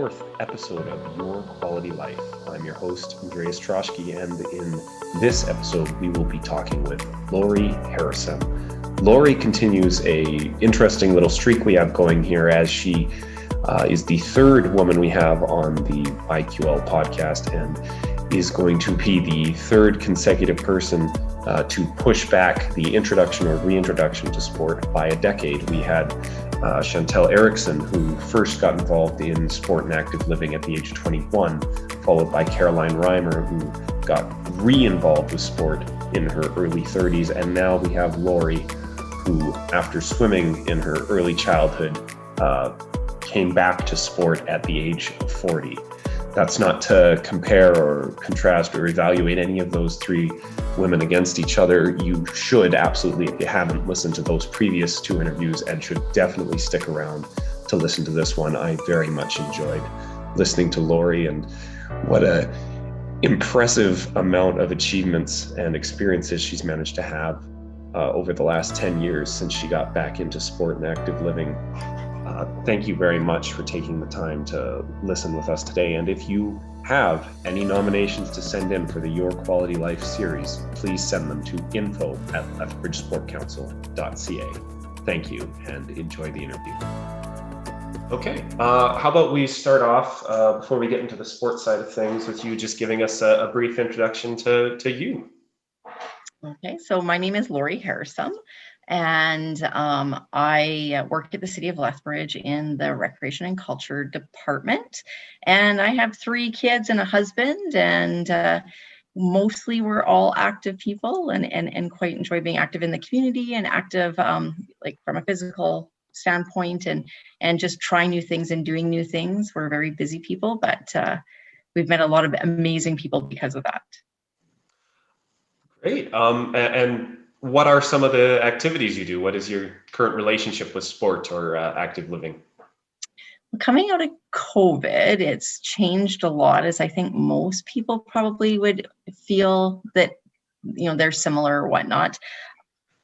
4th episode of Your Quality Life. I'm your host, Andreas Troschke, and in this episode, we will be talking with Lori Harasem. Lori continues a interesting little streak we have going here, as she is the third woman we have on the YQL podcast and is going to be the third consecutive person to push back the introduction or reintroduction to sport by a decade. We had Chantel Erickson, who first got involved in sport and active living at the age of 21, followed by Caroline Reimer, who got re-involved with sport in her early 30s. And now we have Lori, who, after swimming in her early childhood, came back to sport at the age of 40. That's not to compare or contrast or evaluate any of those three women against each other. You should absolutely, if you haven't listened to those previous two interviews, and should definitely stick around to listen to this one. I very much enjoyed listening to Lori, and what a impressive amount of achievements and experiences she's managed to have over the last 10 years since she got back into sport and active living. Thank you very much for taking the time to listen with us today. And if you have any nominations to send in for the Your Quality Life series, please send them to info@lethbridgesportcouncil.ca. Thank you, and enjoy the interview. Okay, how about we start off, before we get into the sports side of things, with you just giving us a brief introduction to you. Okay, so my name is Lori Harasem, and I work at the City of Lethbridge in the Recreation and Culture Department. And I have 3 kids and a husband, and mostly we're all active people and quite enjoy being active in the community and active like from a physical standpoint and just trying new things and doing new things. We're very busy people, but we've met a lot of amazing people because of that. Great. And what are some of the activities you do? What is your current relationship with sport or active living? Coming out of COVID, it's changed a lot, as I think most people probably would feel that, you know, they're similar or whatnot.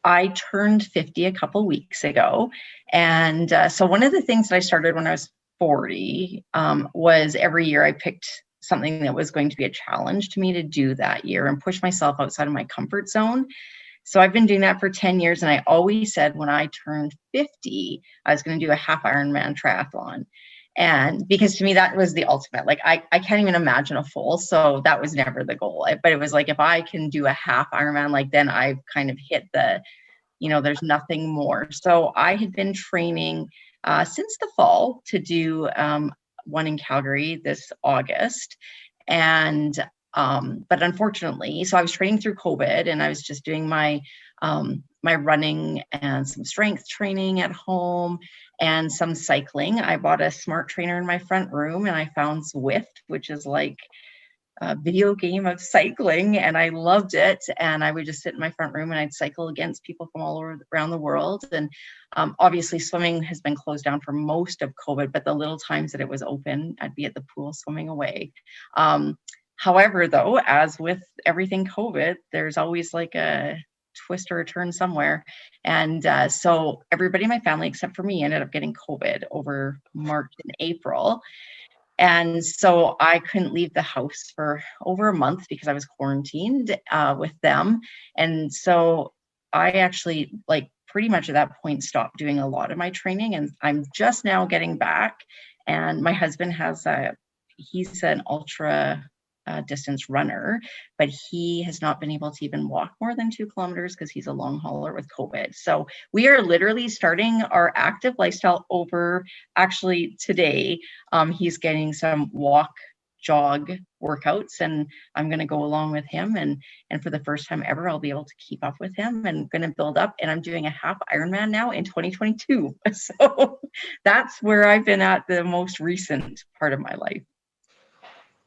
I turned 50 a couple weeks ago. And so one of the things that I started when I was 40 was every year I picked something that was going to be a challenge to me to do that year and push myself outside of my comfort zone. So I've been doing that for 10 years. And I always said when I turned 50, I was going to do a half Ironman triathlon. And because to me, that was the ultimate. Like, I can't even imagine a full. So that was never the goal. But it was like, if I can do a half Ironman, like then I've kind of hit the, you know, there's nothing more. So I had been training since the fall to do one in Calgary this August. And but unfortunately, so I was training through COVID, and I was just doing my my running and some strength training at home and some cycling. I bought a smart trainer in my front room, and I found Zwift, which is like a video game of cycling, and I loved it. And I would just sit in my front room and I'd cycle against people from all around the world. And obviously swimming has been closed down for most of COVID, but the little times that it was open, I'd be at the pool swimming away. However, though, as with everything COVID, there's always like a twist or a turn somewhere. And so everybody in my family, except for me, ended up getting COVID over March and April. And so I couldn't leave the house for over a month because I was quarantined with them. And so I actually, like, pretty much at that point stopped doing a lot of my training, and I'm just now getting back. And my husband has he's an ultra distance runner, but he has not been able to even walk more than 2 kilometers because he's a long hauler with COVID. So we are literally starting our active lifestyle over. Actually today, he's getting some walk, jog workouts, and I'm going to go along with him. And for the first time ever, I'll be able to keep up with him and going to build up. And I'm doing a half Ironman now in 2022. So that's where I've been at the most recent part of my life.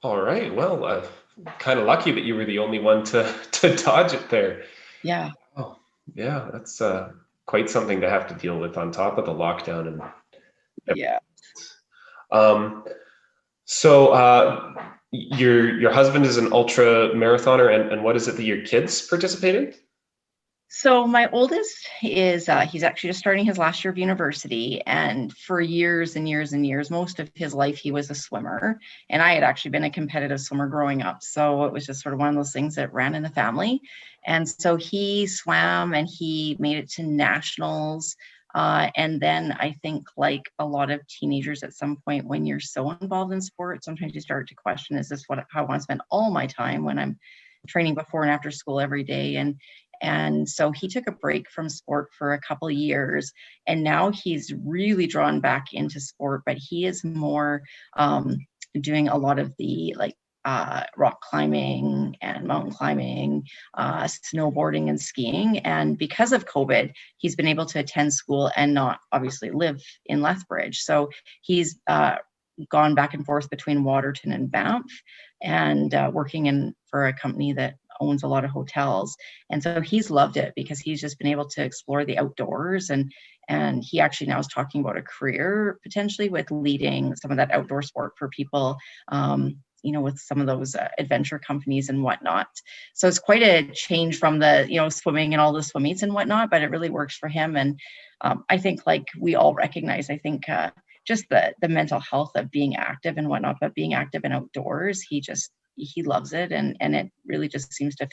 All right. Well, kind of lucky that you were the only one to dodge it there. Yeah. Oh, yeah. That's quite something to have to deal with on top of the lockdown and everything. Yeah. So your husband is an ultra marathoner, and what is it that your kids participate in? So my oldest is, he's actually just starting his last year of university. And for years and years and years, most of his life, he was a swimmer. And I had actually been a competitive swimmer growing up. So it was just sort of one of those things that ran in the family. And so he swam and he made it to nationals. And then I think, like a lot of teenagers at some point, when you're so involved in sport, sometimes you start to question, is this how I want to spend all my time when I'm training before and after school every day? And so he took a break from sport for a couple of years, and now he's really drawn back into sport, but he is more doing a lot of the rock climbing and mountain climbing, snowboarding and skiing. And because of COVID, he's been able to attend school and not obviously live in Lethbridge. So he's gone back and forth between Waterton and Banff, and working for a company that owns a lot of hotels. And so he's loved it because he's just been able to explore the outdoors, and he actually now is talking about a career potentially with leading some of that outdoor sport for people, with some of those adventure companies and whatnot. So it's quite a change from the, swimming and all the swim meets and whatnot, but it really works for him. And I think, like we all recognize, I think just the mental health of being active and whatnot, but being active and outdoors, he loves it, and it really just seems to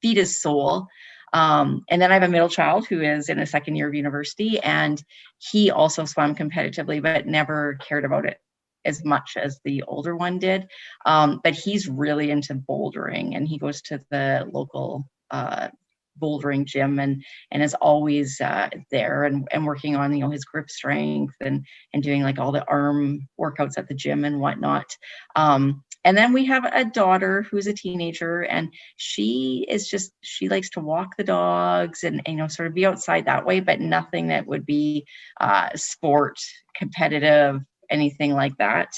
feed his soul. And then I have a middle child who is in a second year of university, and he also swam competitively, but never cared about it as much as the older one did. But he's really into bouldering, and he goes to the local bouldering gym and is always there and working on his grip strength and doing like all the arm workouts at the gym and whatnot. And then we have a daughter who's a teenager, and she likes to walk the dogs and sort of be outside that way, but nothing that would be sport, competitive, anything like that.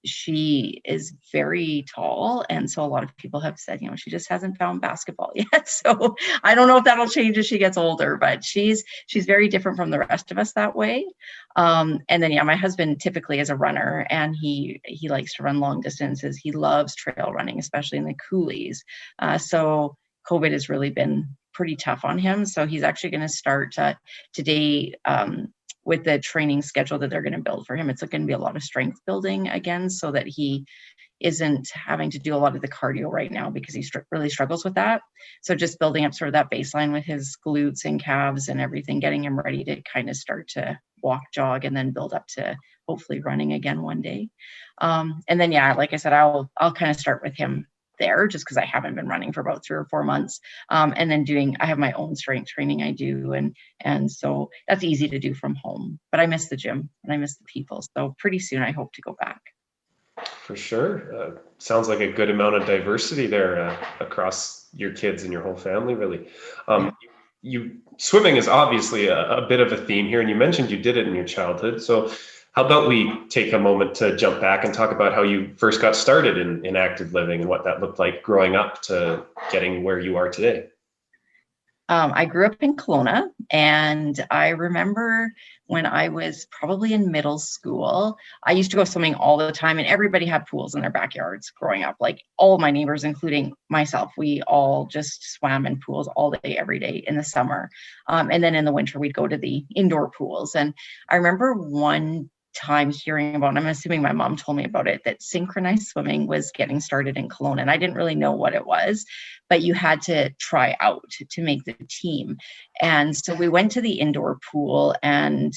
She is very tall, and so a lot of people have said, she just hasn't found basketball yet. So I don't know if that'll change as she gets older, but she's very different from the rest of us that way. And then my husband typically is a runner, and he likes to run long distances. He loves trail running, especially in the coulees. So COVID has really been pretty tough on him. So he's actually going to start today with the training schedule that they're going to build for him. It's going to be a lot of strength building again, so that he isn't having to do a lot of the cardio right now, because he really struggles with that. So just building up sort of that baseline with his glutes and calves and everything, getting him ready to kind of start to walk, jog, and then build up to hopefully running again one day. And then, like I said, I'll kind of start with him there, just because I haven't been running for about 3 or 4 months. And then I have my own strength training I do. And so that's easy to do from home, but I miss the gym and I miss the people. So pretty soon I hope to go back. For sure. Sounds like a good amount of diversity there across your kids and your whole family, really. Swimming is obviously a bit of a theme here, and you mentioned you did it in your childhood. So how about we take a moment to jump back and talk about how you first got started in active living and what that looked like growing up to getting where you are today? I grew up in Kelowna, and I remember when I was probably in middle school, I used to go swimming all the time, and everybody had pools in their backyards growing up. Like all of my neighbors, including myself, we all just swam in pools all day, every day in the summer. And then in the winter, we'd go to the indoor pools. And I remember one time hearing about, and I'm assuming my mom told me about it, that synchronized swimming was getting started in Kelowna. And I didn't really know what it was, but you had to try out to make the team. And so we went to the indoor pool, and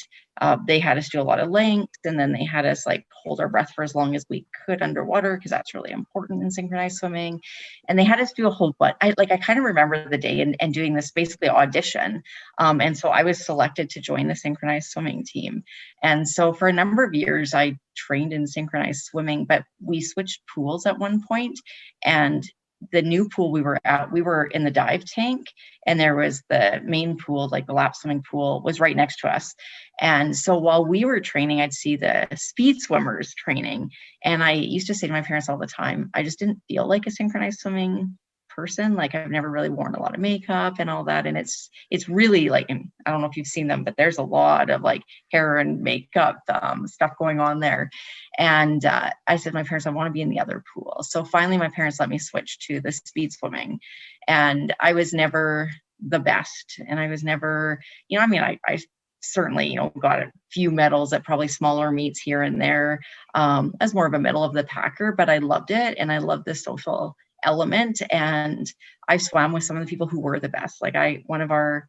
they had us do a lot of lengths, and then they had us like hold our breath for as long as we could underwater, because that's really important in synchronized swimming. And they had us do a whole I kind of remember the day and doing this basically audition. And so I was selected to join the synchronized swimming team. And so for a number of years, I trained in synchronized swimming, but we switched pools at one point, and the new pool we were at, we were in the dive tank, and there was the main pool, like the lap swimming pool, was right next to us. And so while we were training, I'd see the speed swimmers training. And I used to say to my parents all the time, I just didn't feel like a synchronized swimming person. Like I've never really worn a lot of makeup and all that. And it's really like, I don't know if you've seen them, but there's a lot of like hair and makeup stuff going on there. And I said to my parents, I want to be in the other pool. So finally my parents let me switch to the speed swimming. And I was never the best. And I was never, I mean, I certainly, got a few medals at probably smaller meets here and there, as more of a middle of the packer, but I loved it. And I loved the social element. And I swam with some of the people who were the best. Like one of our,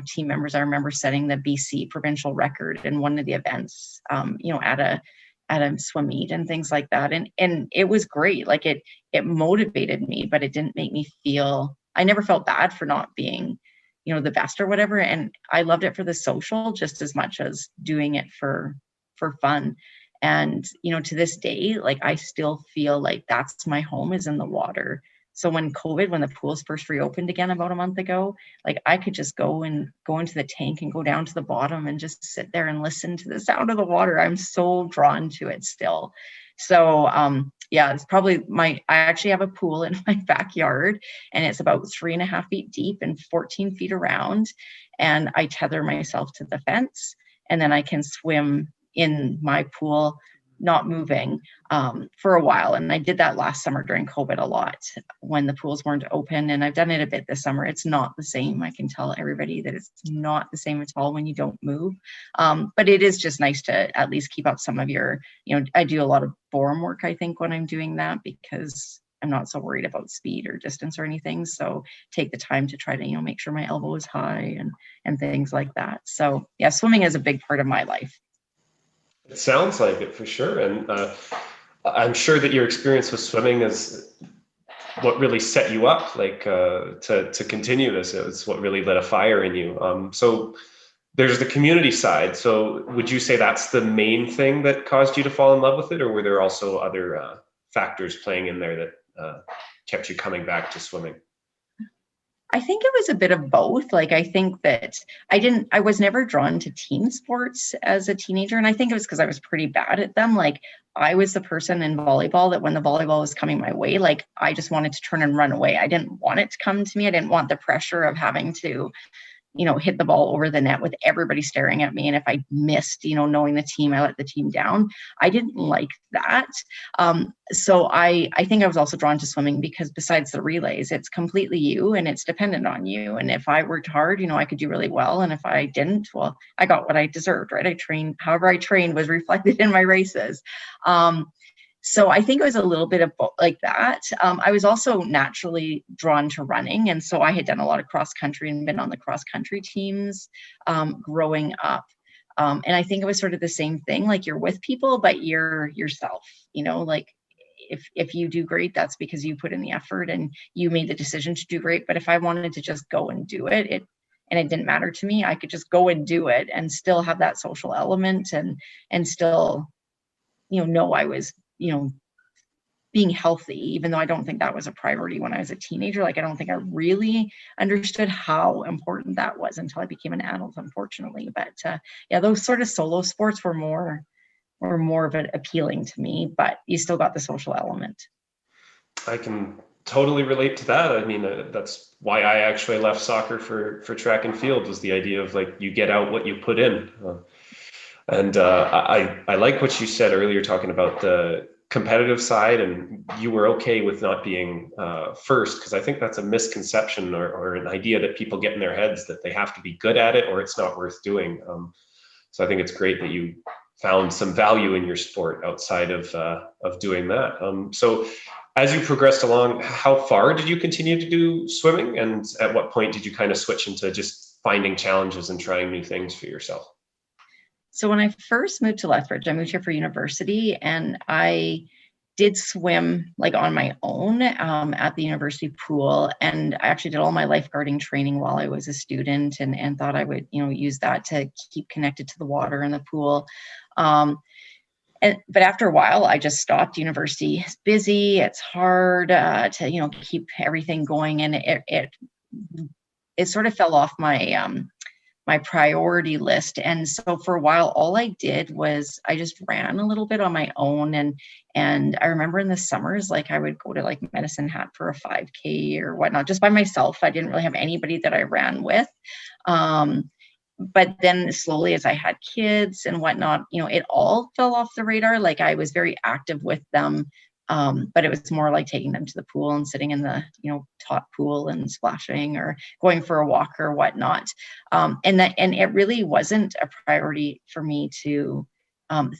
team members, I remember setting the BC provincial record in one of the events, at a swim meet and things like that. And it was great. Like it motivated me, but it didn't make me feel, I never felt bad for not being, the best or whatever. And I loved it for the social just as much as doing it for fun. And, to this day, like I still feel like that's my home, is in the water. So when the pools first reopened again about a month ago, like I could just go into the tank and go down to the bottom and just sit there and listen to the sound of the water. I'm so drawn to it still. So, it's probably I actually have a pool in my backyard, and it's about 3.5 feet deep and 14 feet around. And I tether myself to the fence, and then I can swim in my pool, not moving, for a while. And I did that last summer during COVID a lot when the pools weren't open. And I've done it a bit this summer. It's not the same. I can tell everybody that it's not the same at all when you don't move. But it is just nice to at least keep up some of your, I do a lot of form work, I think, when I'm doing that, because I'm not so worried about speed or distance or anything. So take the time to try to, make sure my elbow is high and things like that. So yeah, swimming is a big part of my life. It sounds like it, for sure. And I'm sure that your experience with swimming is what really set you up, like to continue this. It's what really lit a fire in you. So there's the community side. So would you say that's the main thing that caused you to fall in love with it, or were there also other factors playing in there that kept you coming back to swimming? I think it was a bit of both. Like, I think that I was never drawn to team sports as a teenager. And I think it was because I was pretty bad at them. Like, I was the person in volleyball that when the volleyball was coming my way, like, I just wanted to turn and run away. I didn't want it to come to me. I didn't want the pressure of having to, hit the ball over the net with everybody staring at me. And if I missed, knowing the team, I let the team down. I didn't like that. So I think I was also drawn to swimming because besides the relays, it's completely you and it's dependent on you. And if I worked hard, I could do really well. And if I didn't, well, I got what I deserved, right? However I trained was reflected in my races. So I think it was a little bit of like that. I was also naturally drawn to running. And so I had done a lot of cross country and been on the cross country teams growing up. And I think it was sort of the same thing, like you're with people, but you're yourself, like if you do great, that's because you put in the effort and you made the decision to do great. But if I wanted to just go and do it, and it didn't matter to me, I could just go and do it and still have that social element and still, know I was, being healthy, even though I don't think that was a priority when I was a teenager. Like, I don't think I really understood how important that was until I became an adult, unfortunately. But those sort of solo sports were more of it appealing to me, but you still got the social element. I can totally relate to that. I mean, that's why I actually left soccer for track and field, was the idea of like, you get out what you put in. And I like what you said earlier, talking about the competitive side, and you were okay with not being first, because I think that's a misconception or an idea that people get in their heads, that they have to be good at it or it's not worth doing. So I think it's great that you found some value in your sport outside of doing that. So as you progressed along, how far did you continue to do swimming, and at what point did you kind of switch into just finding challenges and trying new things for yourself? So when I first moved to Lethbridge, I moved here for university, and I did swim like on my own at the university pool. And I actually did all my lifeguarding training while I was a student, and thought I would, use that to keep connected to the water and the pool. But after a while, I just stopped. University is busy. It's hard to, keep everything going. And it sort of fell off my my priority list. And so for a while, all I did was I just ran a little bit on my own. And I remember in the summers, like I would go to like Medicine Hat for a 5K or whatnot, just by myself. I didn't really have anybody that I ran with. But then slowly, as I had kids and whatnot, it all fell off the radar. Like I was very active with them But it was more like taking them to the pool and sitting in the, top pool and splashing or going for a walk or whatnot. And it really wasn't a priority for me to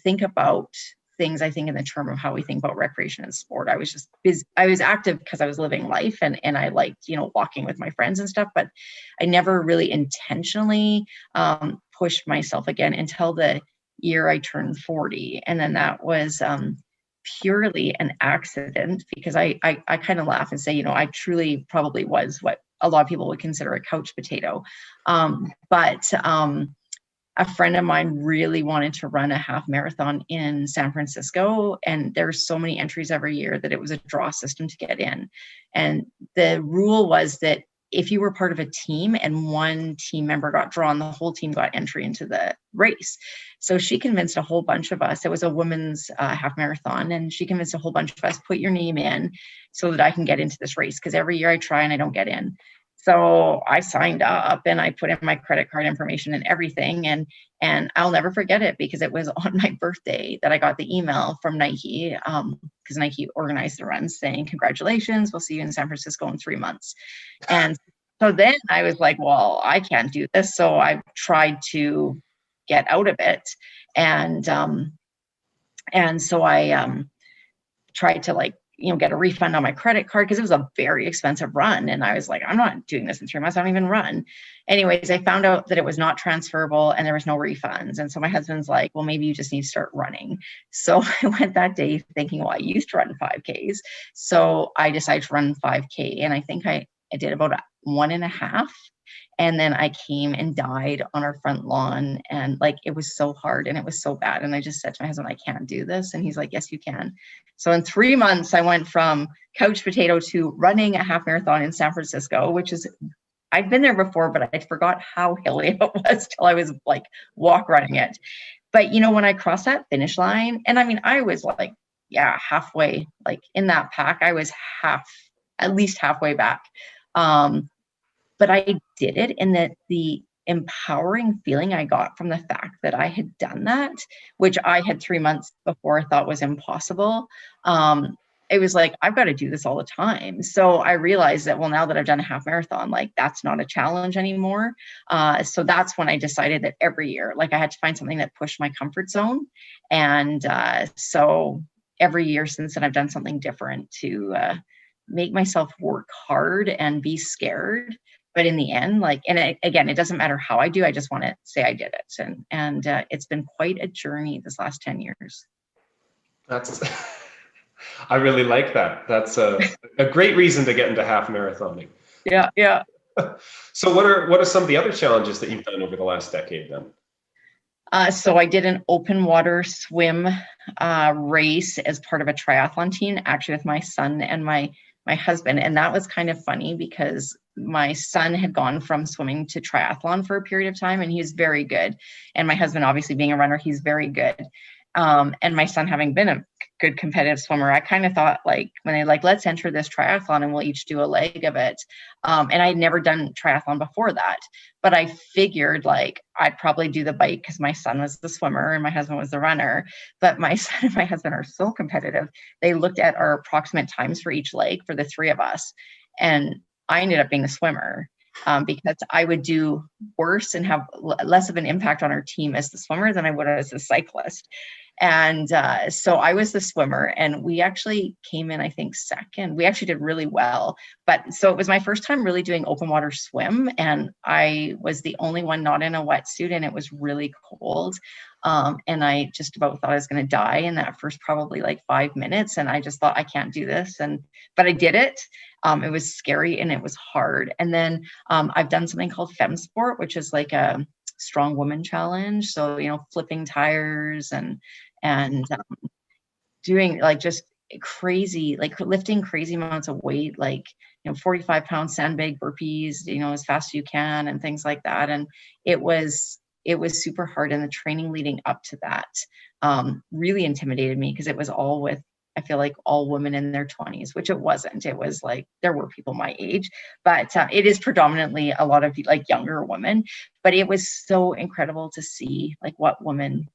think about things, I think, in the term of how we think about recreation and sport. I was just busy. I was active because I was living life, and I liked, walking with my friends and stuff, but I never really intentionally pushed myself again until the year I turned 40. And then that was purely an accident, because I kind of laugh and say, I truly probably was what a lot of people would consider a couch potato. But a friend of mine really wanted to run a half marathon in San Francisco, and there's so many entries every year that it was a draw system to get in. And the rule was that if you were part of a team and one team member got drawn, the whole team got entry into the race. So she convinced a whole bunch of us, it was a women's half marathon, and she convinced a whole bunch of us, put your name in so that I can get into this race, because every year I try and I don't get in. So I signed up and I put in my credit card information and everything. And I'll never forget it, because it was on my birthday that I got the email from Nike, because Nike organized the run, saying, congratulations, we'll see you in San Francisco in 3 months. And so then I was like, well, I can't do this. So I tried to get out of it. And so I tried to get a refund on my credit card, because it was a very expensive run. And I was like, I'm not doing this in 3 months. I don't even run. Anyways, I found out that it was not transferable and there was no refunds. And so my husband's like, well, maybe you just need to start running. So I went that day thinking, well, I used to run 5Ks. So I decided to run 5K. And I think I did about 1.5. And then I came and died on our front lawn, and it was so hard and it was so bad. And I just said to my husband, I can't do this. And he's like, yes, you can. So in 3 months, I went from couch potato to running a half marathon in San Francisco, which is, I'd been there before, but I forgot how hilly it was till I was walk running it. But when I crossed that finish line, and I mean, I was halfway, in that pack, I was at least halfway back. But I did it, and that the empowering feeling I got from the fact that I had done that, which I had 3 months before thought was impossible. It was like, I've got to do this all the time. So I realized that, well, now that I've done a half marathon, that's not a challenge anymore. So that's when I decided that every year, I had to find something that pushed my comfort zone. And so every year since then, I've done something different to make myself work hard and be scared. But in the end, again, it doesn't matter how I do, I just want to say I did it. And it's been quite a journey this last 10 years. I really like that. That's a great reason to get into half marathoning. Yeah. Yeah. So what are some of the other challenges that you've done over the last decade then? So I did an open water swim race as part of a triathlon team, actually with my son and my husband. And that was kind of funny, because my son had gone from swimming to triathlon for a period of time, and he was very good. And my husband, obviously being a runner, he's very good. And my son, having been a good competitive swimmer, I kind of thought, when they let's enter this triathlon and we'll each do a leg of it. And I had never done triathlon before that, but I figured I'd probably do the bike, because my son was the swimmer and my husband was the runner. But my son and my husband are so competitive. They looked at our approximate times for each leg for the three of us. And I ended up being the swimmer. Because I would do worse and have less of an impact on our team as the swimmer than I would as the cyclist. And so I was the swimmer, and we actually came in, I think, second. We actually did really well. But so it was my first time really doing open water swim, and I was the only one not in a wetsuit, and it was really cold. And I just about thought I was going to die in that first probably 5 minutes. And I just thought, I can't do this. But I did it. It was scary and it was hard. And then I've done something called Fem Sport, which is a strong woman challenge. So, flipping tires and doing just crazy, lifting crazy amounts of weight, 45-pound sandbag burpees, as fast as you can and things like that. And it was super hard. And the training leading up to that really intimidated me, because it was all with, I feel all women in their 20s, which it wasn't. It was there were people my age, but it is predominantly a lot of younger women. But it was so incredible to see what women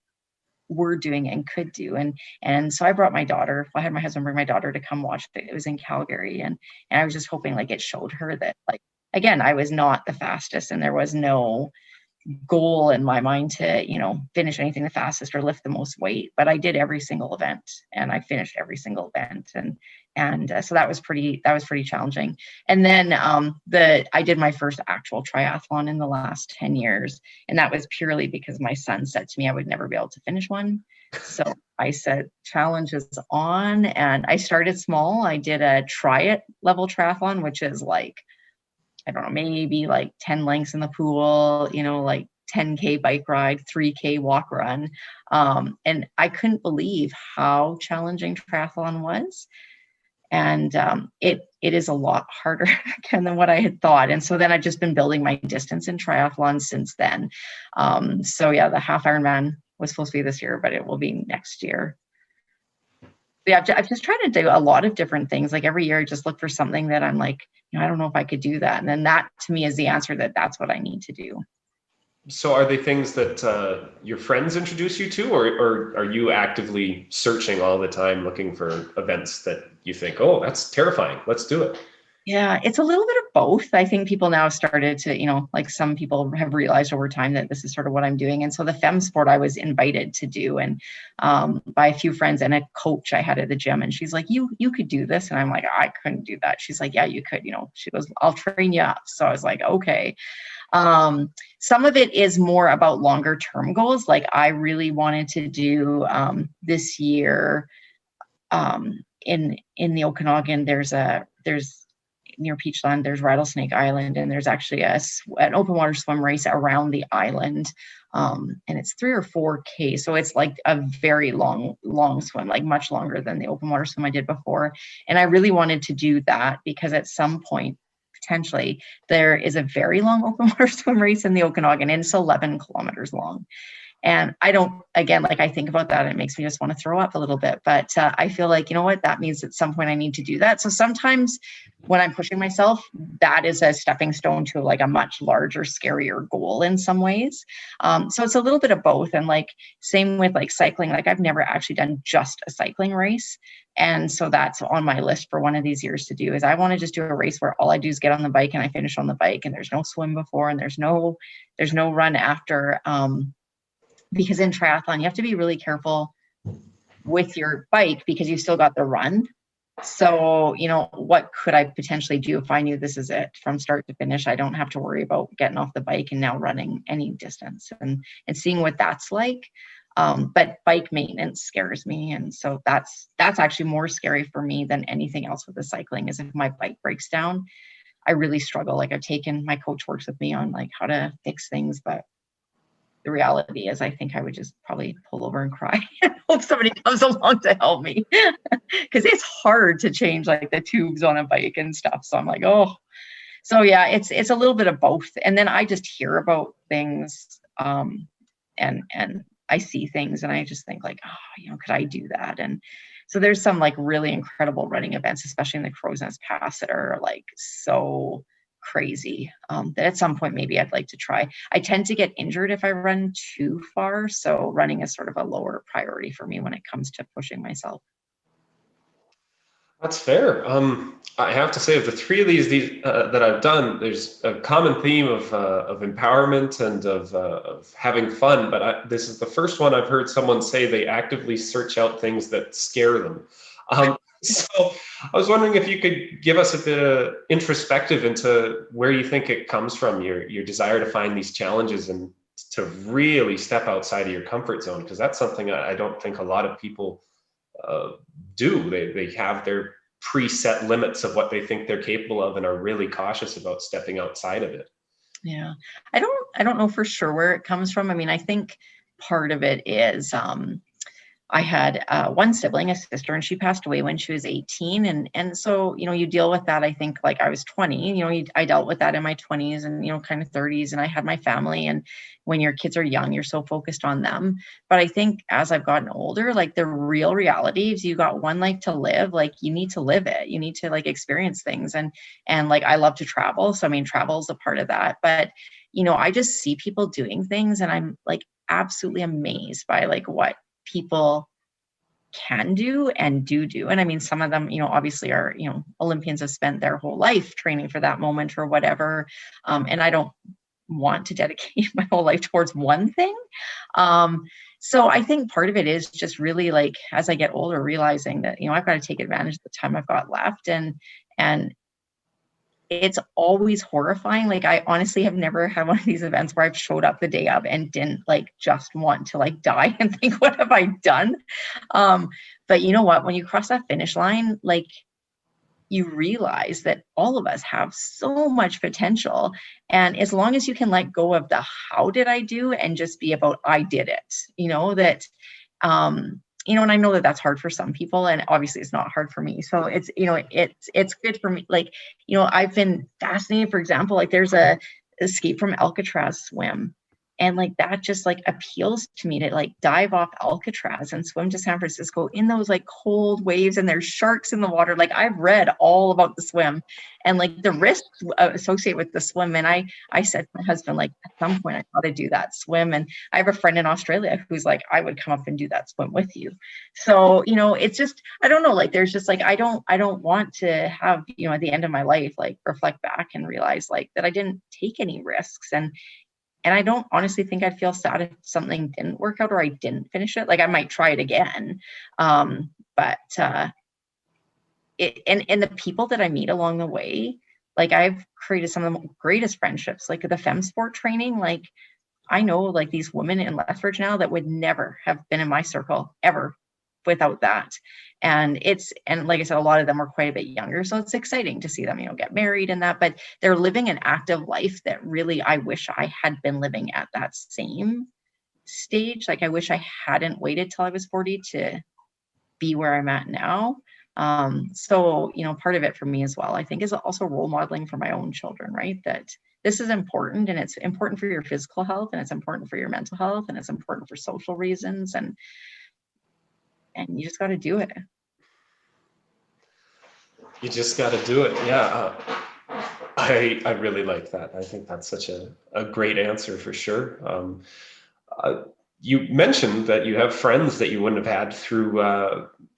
were doing and could do. And so I brought my daughter. I had my husband bring my daughter to come watch it. It was in Calgary, and I was just hoping like it showed her that, like, again, I was not the fastest, and there was no goal in my mind to, finish anything the fastest or lift the most weight, but I did every single event, and I finished every single event. So that was pretty challenging. And then I did my first actual triathlon in the last 10 years. And that was purely because my son said to me, I would never be able to finish one. So I said, challenge is on. And I started small. I did a try it level triathlon, which is like, I don't know, maybe like 10 lengths in the pool, like 10K bike ride, 3K walk run. And I couldn't believe how challenging triathlon was. And it is a lot harder than what I had thought. And so then I've just been building my distance in triathlon since then. So yeah, the half Ironman was supposed to be this year, but it will be next year. Yeah, I've just tried to do a lot of different things. Like every year I just look for something that I'm like, I don't know if I could do that. And then that to me is the answer, that's what I need to do. So are they things that your friends introduce you to, or are you actively searching all the time looking for events that you think, oh, that's terrifying, let's do it? Yeah, it's a little bit of both. I think people now have started to, like some people have realized over time that this is sort of what I'm doing. And so the fem sport I was invited to do, and by a few friends and a coach I had at the gym, and she's like, you could do this. And I'm like, I couldn't do that. She's like, yeah, you could, she goes, I'll train you up. So I was like, okay. Some of it is more about longer term goals. Like I really wanted to do this year in the Okanagan, there's near Peachland, there's Rattlesnake Island, and there's actually an open water swim race around the island. And it's 3 or 4K. So it's like a very long swim, like much longer than the open water swim I did before. And I really wanted to do that because at some point, potentially, there is a very long open water swim race in the Okanagan, and it's 11 kilometers long. And I don't, again, like I think about that, it makes me just want to throw up a little bit. But I feel like, you know what, that means at some point I need to do that. So sometimes when I'm pushing myself, that is a stepping stone to like a much larger, scarier goal in some ways. So it's a little bit of both. And like, same with like cycling, like I've never actually done just a cycling race. And so that's on my list for one of these years to do, is I want to just do a race where all I do is get on the bike and I finish on the bike, and there's no swim before and there's no run after. Because in triathlon, you have to be really careful with your bike because you still got the run. So, what could I potentially do if I knew this is it from start to finish? I don't have to worry about getting off the bike and now running any distance and seeing what that's like. But bike maintenance scares me. And so that's actually more scary for me than anything else with the cycling, is if my bike breaks down, I really struggle. Like my coach works with me on like how to fix things, but the reality is I think I would just probably pull over and cry and hope somebody comes along to help me, because it's hard to change like the tubes on a bike and stuff. So I'm like, oh, so yeah, it's a little bit of both. And then I just hear about things and I see things and I just think like, oh, could I do that? And so there's some like really incredible running events, especially in the Crow's Nest Pass, that are like so crazy that at some point maybe I'd like to try. I tend to get injured if I run too far, so running is sort of a lower priority for me when it comes to pushing myself. That's fair. I have to say, of the three of these that I've done, there's a common theme of empowerment and of having fun. But this is the first one I've heard someone say they actively search out things that scare them. So I was wondering if you could give us a bit of introspective into where you think it comes from, your desire to find these challenges and to really step outside of your comfort zone, because that's something I don't think a lot of people do. They have their preset limits of what they think they're capable of and are really cautious about stepping outside of it. Yeah, I don't know for sure where it comes from. I mean, I think part of it is I had one sibling, a sister, and she passed away when she was 18. And so, you deal with that. I think like I was 20, I dealt with that in my 20s and, kind of 30s, and I had my family. And when your kids are young, you're so focused on them. But I think as I've gotten older, like the real reality is you got one life to live. Like you need to live it. You need to like experience things. And like, I love to travel. So, I mean, travel is a part of that. But, I just see people doing things and I'm like absolutely amazed by like what people can do and do. And I mean, some of them, obviously are, Olympians have spent their whole life training for that moment or whatever. And I don't want to dedicate my whole life towards one thing. So I think part of it is just really like, as I get older, realizing that, I've got to take advantage of the time I've got left. And it's always horrifying. Like, I honestly have never had one of these events where I've showed up the day of and didn't like just want to like die and think, what have I done? But you know what, when you cross that finish line, like, you realize that all of us have so much potential. And as long as you can let go of the how did I do and just be about I did it, and I know that that's hard for some people, and obviously it's not hard for me. So it's, it's good for me. Like, I've been fascinated, for example, like there's a Escape from Alcatraz swim. And like, that just like appeals to me, to like dive off Alcatraz and swim to San Francisco in those like cold waves, and there's sharks in the water. Like, I've read all about the swim and like the risks associated with the swim. And I said to my husband, like, at some point I got to do that swim. And I have a friend in Australia who's like, I would come up and do that swim with you. So, it's just, I don't know, like, there's just like, I don't want to have, at the end of my life, like reflect back and realize like that I didn't take any risks. And I don't honestly think I'd feel sad if something didn't work out or I didn't finish it. Like, I might try it again. But the people that I meet along the way, like, I've created some of the greatest friendships, like the fem sport training. Like, I know like these women in Lethbridge now that would never have been in my circle ever without that. And like I said, a lot of them are quite a bit younger. So it's exciting to see them, get married and that, but they're living an active life that really, I wish I had been living at that same stage. Like, I wish I hadn't waited till I was 40 to be where I'm at now. So, part of it for me as well, I think, is also role modeling for my own children, right? That this is important, and it's important for your physical health, and it's important for your mental health, and it's important for social reasons. And you just got to do it. You just got to do it. Yeah. I really like that. I think that's such a great answer for sure. You mentioned that you have friends that you wouldn't have had through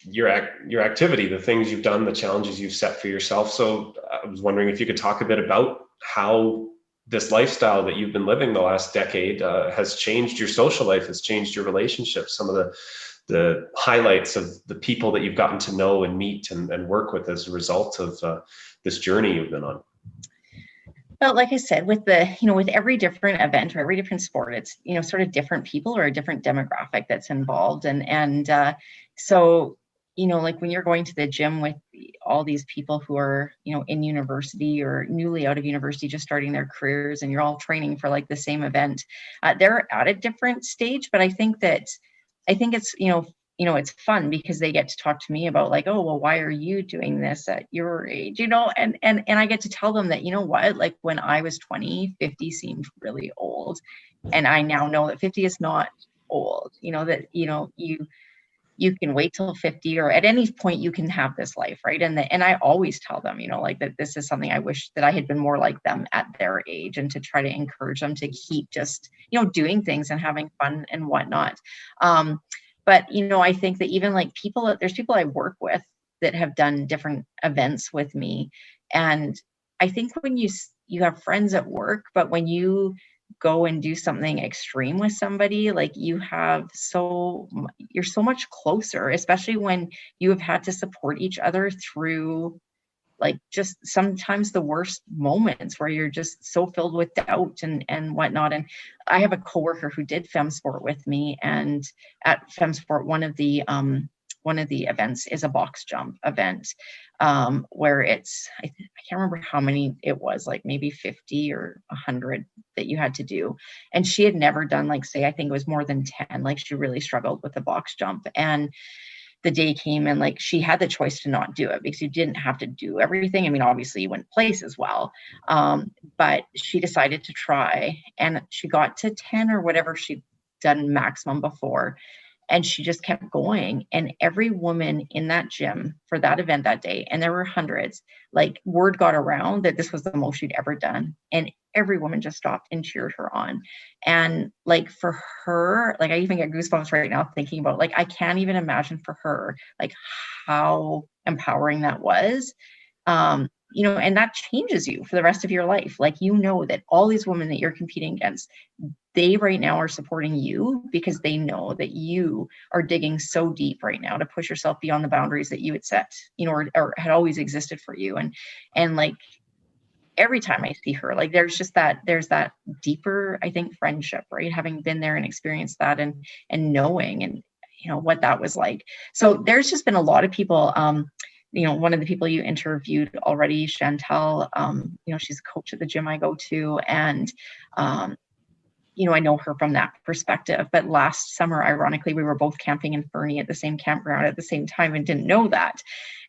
your activity, the things you've done, the challenges you've set for yourself. So I was wondering if you could talk a bit about how this lifestyle that you've been living the last decade has changed your social life, has changed your relationships, some of the highlights of the people that you've gotten to know and meet and work with as a result of this journey you've been on. Well, like I said, with with every different event or every different sport, it's, sort of different people or a different demographic that's involved. And so, like when you're going to the gym with all these people who are, in university or newly out of university, just starting their careers, and you're all training for like the same event, they're at a different stage. But I think it's, it's fun because they get to talk to me about like, oh, well, why are you doing this at your age? And I get to tell them that, what, like when I was 20, 50 seemed really old. And I now know that 50 is not old, that, you can wait till 50 or at any point you can have this life. Right. And I always tell them, like that this is something I wish that I had been more like them at their age, and to try to encourage them to keep just, doing things and having fun and whatnot. But, I think that even like there's people I work with that have done different events with me. And I think when you have friends at work, but when you go and do something extreme with somebody, like you're so much closer, especially when you have had to support each other through like just sometimes the worst moments where you're just so filled with doubt and whatnot. And I have a coworker who did fem sport with me, and at fem sport, one of the events is a box jump event, where it's, I can't remember how many it was, like maybe 50 or 100 that you had to do. And she had never done, like, say, I think it was more than 10, like she really struggled with the box jump. And the day came and like she had the choice to not do it because you didn't have to do everything. I mean, obviously you wouldn't place as well, but she decided to try, and she got to 10 or whatever she'd done maximum before. And she just kept going. And every woman in that gym for that event that day, and there were hundreds, like word got around that this was the most she'd ever done. And every woman just stopped and cheered her on. And like for her, like I even get goosebumps right now thinking about, like, I can't even imagine for her, like how empowering that was. And that changes you for the rest of your life. Like, that all these women that you're competing against, they right now are supporting you because they know that you are digging so deep right now to push yourself beyond the boundaries that you had set, or had always existed for you. And like every time I see her, like there's that deeper, I think, friendship, right? Having been there and experienced that and knowing and what that was like. So there's just been a lot of people. One of the people you interviewed already, Chantel, she's a coach at the gym I go to, and I know her from that perspective. But last summer, ironically, we were both camping in Fernie at the same campground at the same time and didn't know that.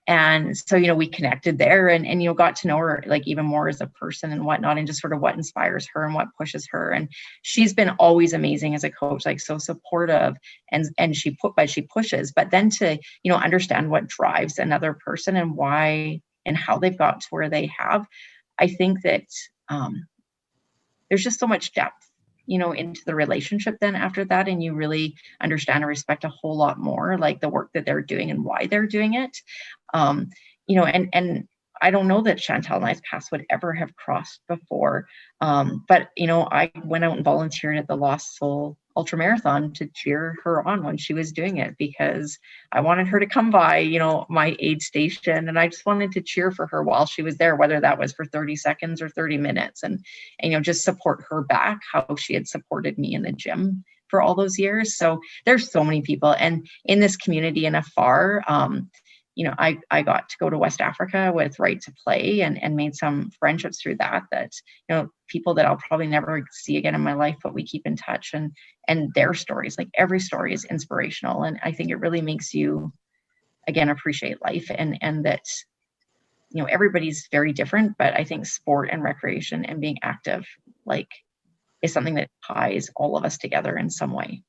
And so, we connected there and got to know her like even more as a person and whatnot, and just sort of what inspires her and what pushes her. And she's been always amazing as a coach, like so supportive, and she pushes, but then to, understand what drives another person and why and how they've got to where they have. I think that there's just so much depth into the relationship then after that, and you really understand and respect a whole lot more, like the work that they're doing and why they're doing it. And I don't know that Chantel and I's paths would ever have crossed before. But I went out and volunteered at the Lost Soul ultramarathon to cheer her on when she was doing it, because I wanted her to come by, my aid station, and I just wanted to cheer for her while she was there, whether that was for 30 seconds or 30 minutes, and just support her back, how she had supported me in the gym for all those years. So there's so many people, and in this community and afar, I got to go to West Africa with Right to Play and made some friendships through that, people that I'll probably never see again in my life, but we keep in touch, and their stories, like every story is inspirational. And I think it really makes you, again, appreciate life and that, everybody's very different, but I think sport and recreation and being active, like, is something that ties all of us together in some way.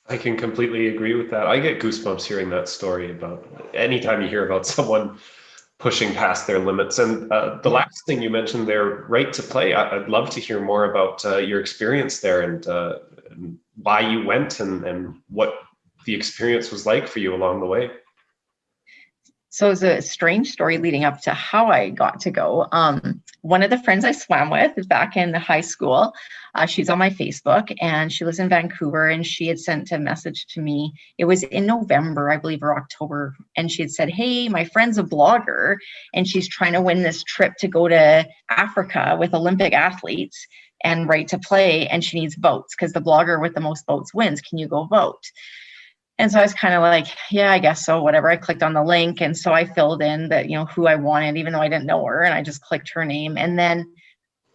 I can completely agree with that. I get goosebumps hearing that story about anytime you hear about someone pushing past their limits. And the last thing you mentioned there, Right to Play, I'd love to hear more about your experience there and why you went and what the experience was like for you along the way. So it's a strange story leading up to how I got to go. One of the friends I swam with is back in high school. She's on my Facebook and she lives in Vancouver, and she had sent a message to me. It was in November, I believe, or October. And she had said, hey, my friend's a blogger and she's trying to win this trip to go to Africa with Olympic athletes and Right to Play. And she needs votes because the blogger with the most votes wins. Can you go vote? And so I was kind of like, yeah, I guess so, whatever. I clicked on the link. And so I filled in that, who I wanted, even though I didn't know her. And I just clicked her name. And then,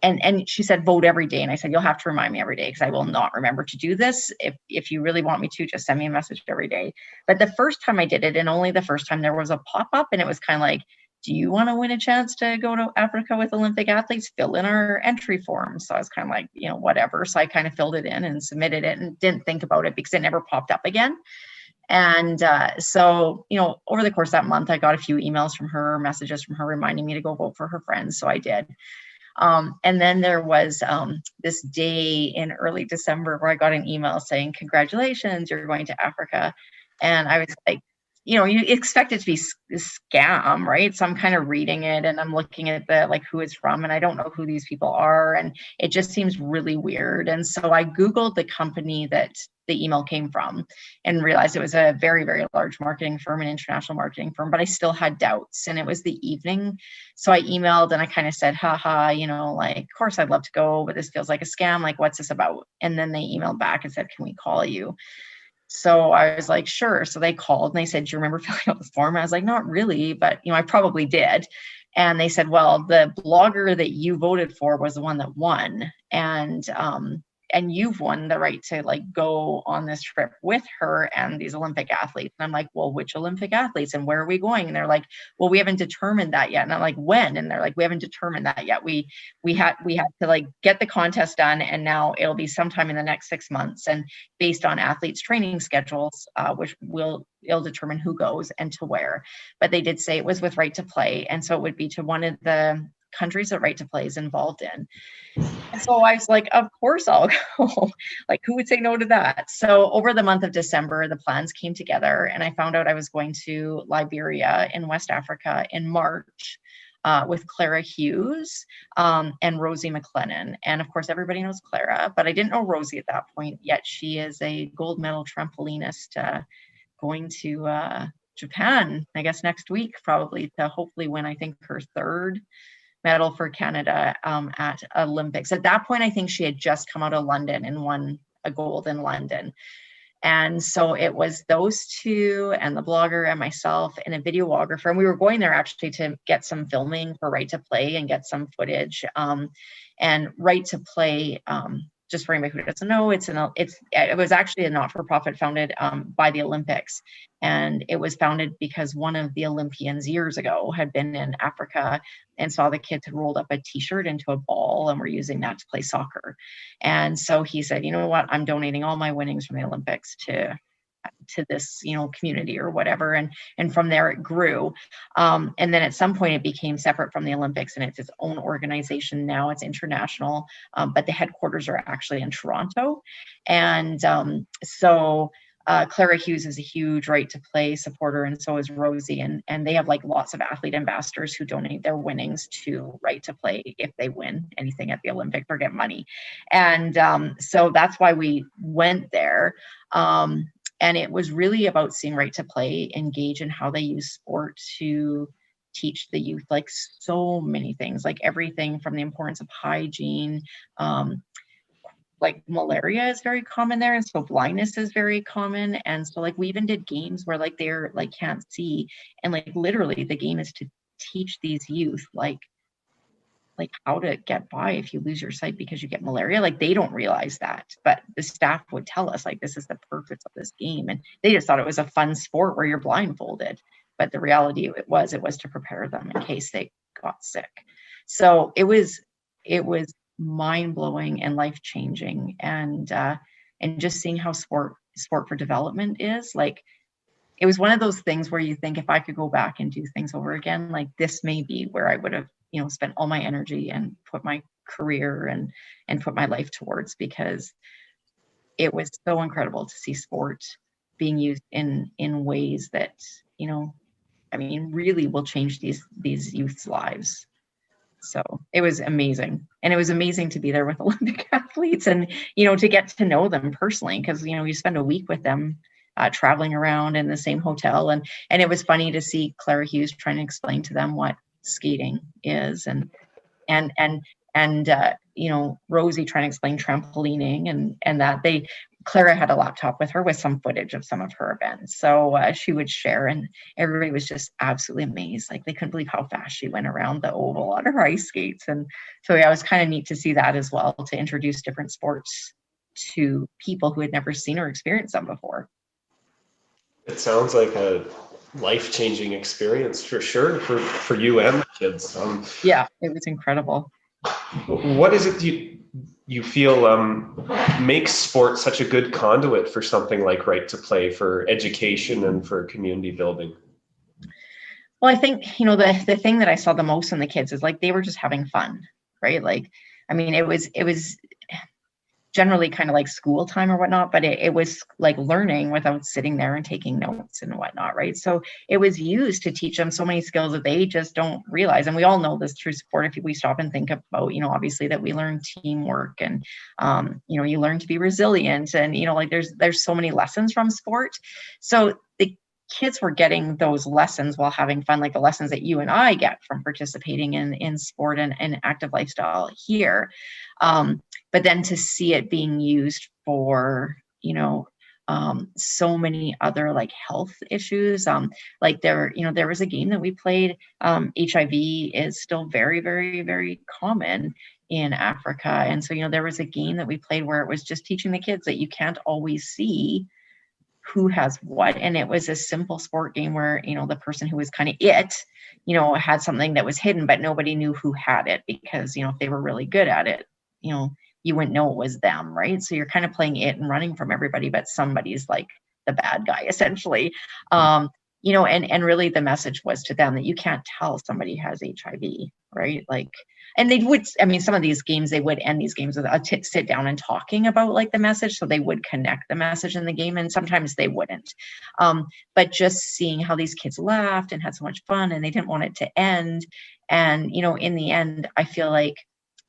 and she said, vote every day. And I said, you'll have to remind me every day because I will not remember to do this. If you really want me to, just send me a message every day. But the first time I did it, and only the first time, there was a pop-up, and it was kind of like, do you want to win a chance to go to Africa with Olympic athletes? Fill in our entry form. So I was kind of like, whatever. So I kind of filled it in and submitted it and didn't think about it because it never popped up again. And so, over the course of that month, I got a few emails from her, messages from her reminding me to go vote for her friends. So I did. And then there was this day in early December where I got an email saying, congratulations, you're going to Africa. And I was like, you expect it to be a scam, right? So I'm kind of reading it and I'm looking at who it's from, and I don't know who these people are. And it just seems really weird. And so I Googled the company that the email came from and realized it was a very, very large marketing firm, an international marketing firm, but I still had doubts. And it was the evening. So I emailed and I kind of said, haha, of course I'd love to go, but this feels like a scam. Like, what's this about? And then they emailed back and said, can we call you? So I was like, sure. So they called and they said, do you remember filling out the form? I was like, not really, but I probably did. And they said, well, the blogger that you voted for was the one that won. And and you've won the right to like go on this trip with her and these Olympic athletes. And I'm like, well, which Olympic athletes and where are we going? And they're like, well, we haven't determined that yet. And I'm like, when? And they're like, we haven't determined that yet. We had to like get the contest done, and now it'll be sometime in the next 6 months. And based on athletes' training schedules, which it'll determine who goes and to where. But they did say it was with right to play, and so it would be to one of the countries that right to play is involved in. And so I was like, of course I'll go. Like, who would say no to that? So over the month of December, the plans came together, and I found out I was going to Liberia in West Africa in March with Clara Hughes and Rosie McLennan. And of course, everybody knows Clara, but I didn't know Rosie at that point yet. She is a gold medal trampolinist going to Japan, I guess next week, probably, to hopefully win, I think, her third medal for Canada at Olympics. At that point, I think she had just come out of London and won a gold in London. And so it was those two and the blogger and myself and a videographer. And we were going there actually to get some filming for Right to Play and get some footage. And Right to Play, just for anybody who doesn't know, it was actually a not-for-profit founded by the Olympics. And it was founded because one of the Olympians years ago had been in Africa and saw the kids had rolled up a t-shirt into a ball and were using that to play soccer. And so he said, you know what, I'm donating all my winnings from the Olympics to this, community or whatever. And from there it grew. And then at some point it became separate from the Olympics, and it's its own organization now. It's international, but the headquarters are actually in Toronto. And so Clara Hughes is a huge Right to Play supporter, and so is Rosie. And they have like lots of athlete ambassadors who donate their winnings to Right to Play if they win anything at the Olympics or get money. And so that's why we went there. And it was really about seeing Right to Play engage in how they use sport to teach the youth, like so many things, like everything from the importance of hygiene, like malaria is very common there, and so blindness is very common. And so like we even did games where like they're like can't see, and like literally the game is to teach these youth like how to get by if you lose your sight because you get malaria. Like they don't realize that, but the staff would tell us like this is the purpose of this game, and they just thought it was a fun sport where you're blindfolded. But the reality it was to prepare them in case they got sick. So it was mind-blowing and life-changing, and just seeing how sport for development is like, it was one of those things where you think if I could go back and do things over again, like this may be where I would have spent all my energy and put my career and put my life towards, because it was so incredible to see sport being used in ways that really will change these youth's lives. So it was amazing. And it was amazing to be there with Olympic athletes and, to get to know them personally, because, you spend a week with them traveling around in the same hotel. And it was funny to see Clara Hughes trying to explain to them what skating is, and Rosie trying to explain trampolining, and that Clara had a laptop with her with some footage of some of her events. So she would share, and everybody was just absolutely amazed. Like they couldn't believe how fast she went around the oval on her ice skates. And so yeah, it was kind of neat to see that as well, to introduce different sports to people who had never seen or experienced them before. It sounds like a life-changing experience for sure for you and the kids. Yeah, it was incredible. What is it you feel makes sport such a good conduit for something like Right to Play, for education and for community building? Well, I think, the thing that I saw the most in the kids is like they were just having fun, right? Like, it was generally kind of like school time or whatnot, but it was like learning without sitting there and taking notes and whatnot, right? So it was used to teach them so many skills that they just don't realize. And we all know this through sport. If we stop and think about, obviously that we learn teamwork and, you learn to be resilient, and, like there's so many lessons from sport. So the kids were getting those lessons while having fun, like the lessons that you and I get from participating in sport and active lifestyle here. But then to see it being used for, so many other like health issues, like there was a game that we played. HIV is still very, very, very common. in Africa. And so, there was a game that we played where it was just teaching the kids that you can't always see who has what. And it was a simple sport game where, the person who was kind of had something that was hidden, but nobody knew who had it because, if they were really good at it, you wouldn't know it was them, right? So you're kind of playing it and running from everybody, but somebody's like the bad guy essentially. And really the message was to them that you can't tell somebody has HIV, right? Like, and they would, some of these games, they would end these games with a sit down and talking about like the message. So they would connect the message in the game, and sometimes they wouldn't. But just seeing how these kids laughed and had so much fun and they didn't want it to end. And, in the end, I feel like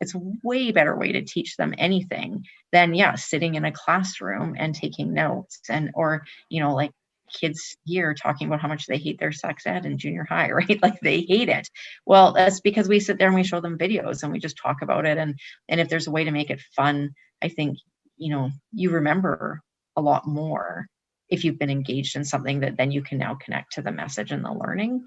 it's a way better way to teach them anything than, sitting in a classroom and taking notes or, like kids here talking about how much they hate their sex ed in junior high, right? Like they hate it. Well, that's because we sit there and we show them videos and we just talk about it. And if there's a way to make it fun, I think, you remember a lot more if you've been engaged in something that then you can now connect to the message and the learning.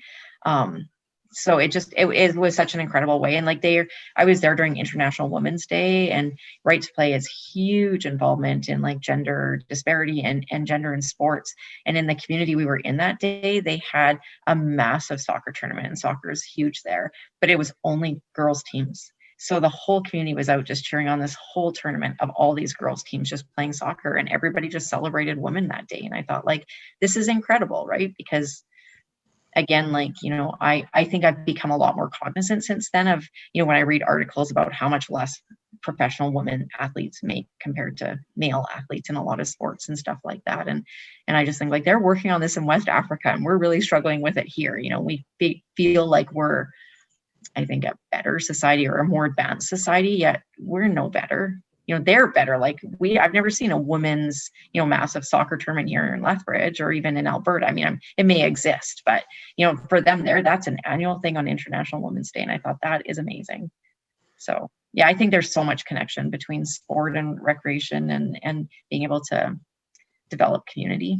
So it was such an incredible way. And like I was there during International Women's Day, and Right to Play is huge involvement in like gender disparity and gender in sports. And in the community we were in that day, they had a massive soccer tournament, and soccer is huge there, but it was only girls teams. So the whole community was out just cheering on this whole tournament of all these girls teams just playing soccer, and everybody just celebrated women that day. And I thought, like, this is incredible, right? Because again, like, I think I've become a lot more cognizant since then of, when I read articles about how much less professional women athletes make compared to male athletes in a lot of sports and stuff like that. And I just think like they're working on this in West Africa and we're really struggling with it here. We feel like we're, I think, a better society or a more advanced society, yet we're no better. They're better. Like I've never seen a women's, massive soccer tournament here in Lethbridge or even in Alberta. It may exist, but, for them that's an annual thing on International Women's Day. And I thought that is amazing. So, yeah, I think there's so much connection between sport and recreation and being able to develop community.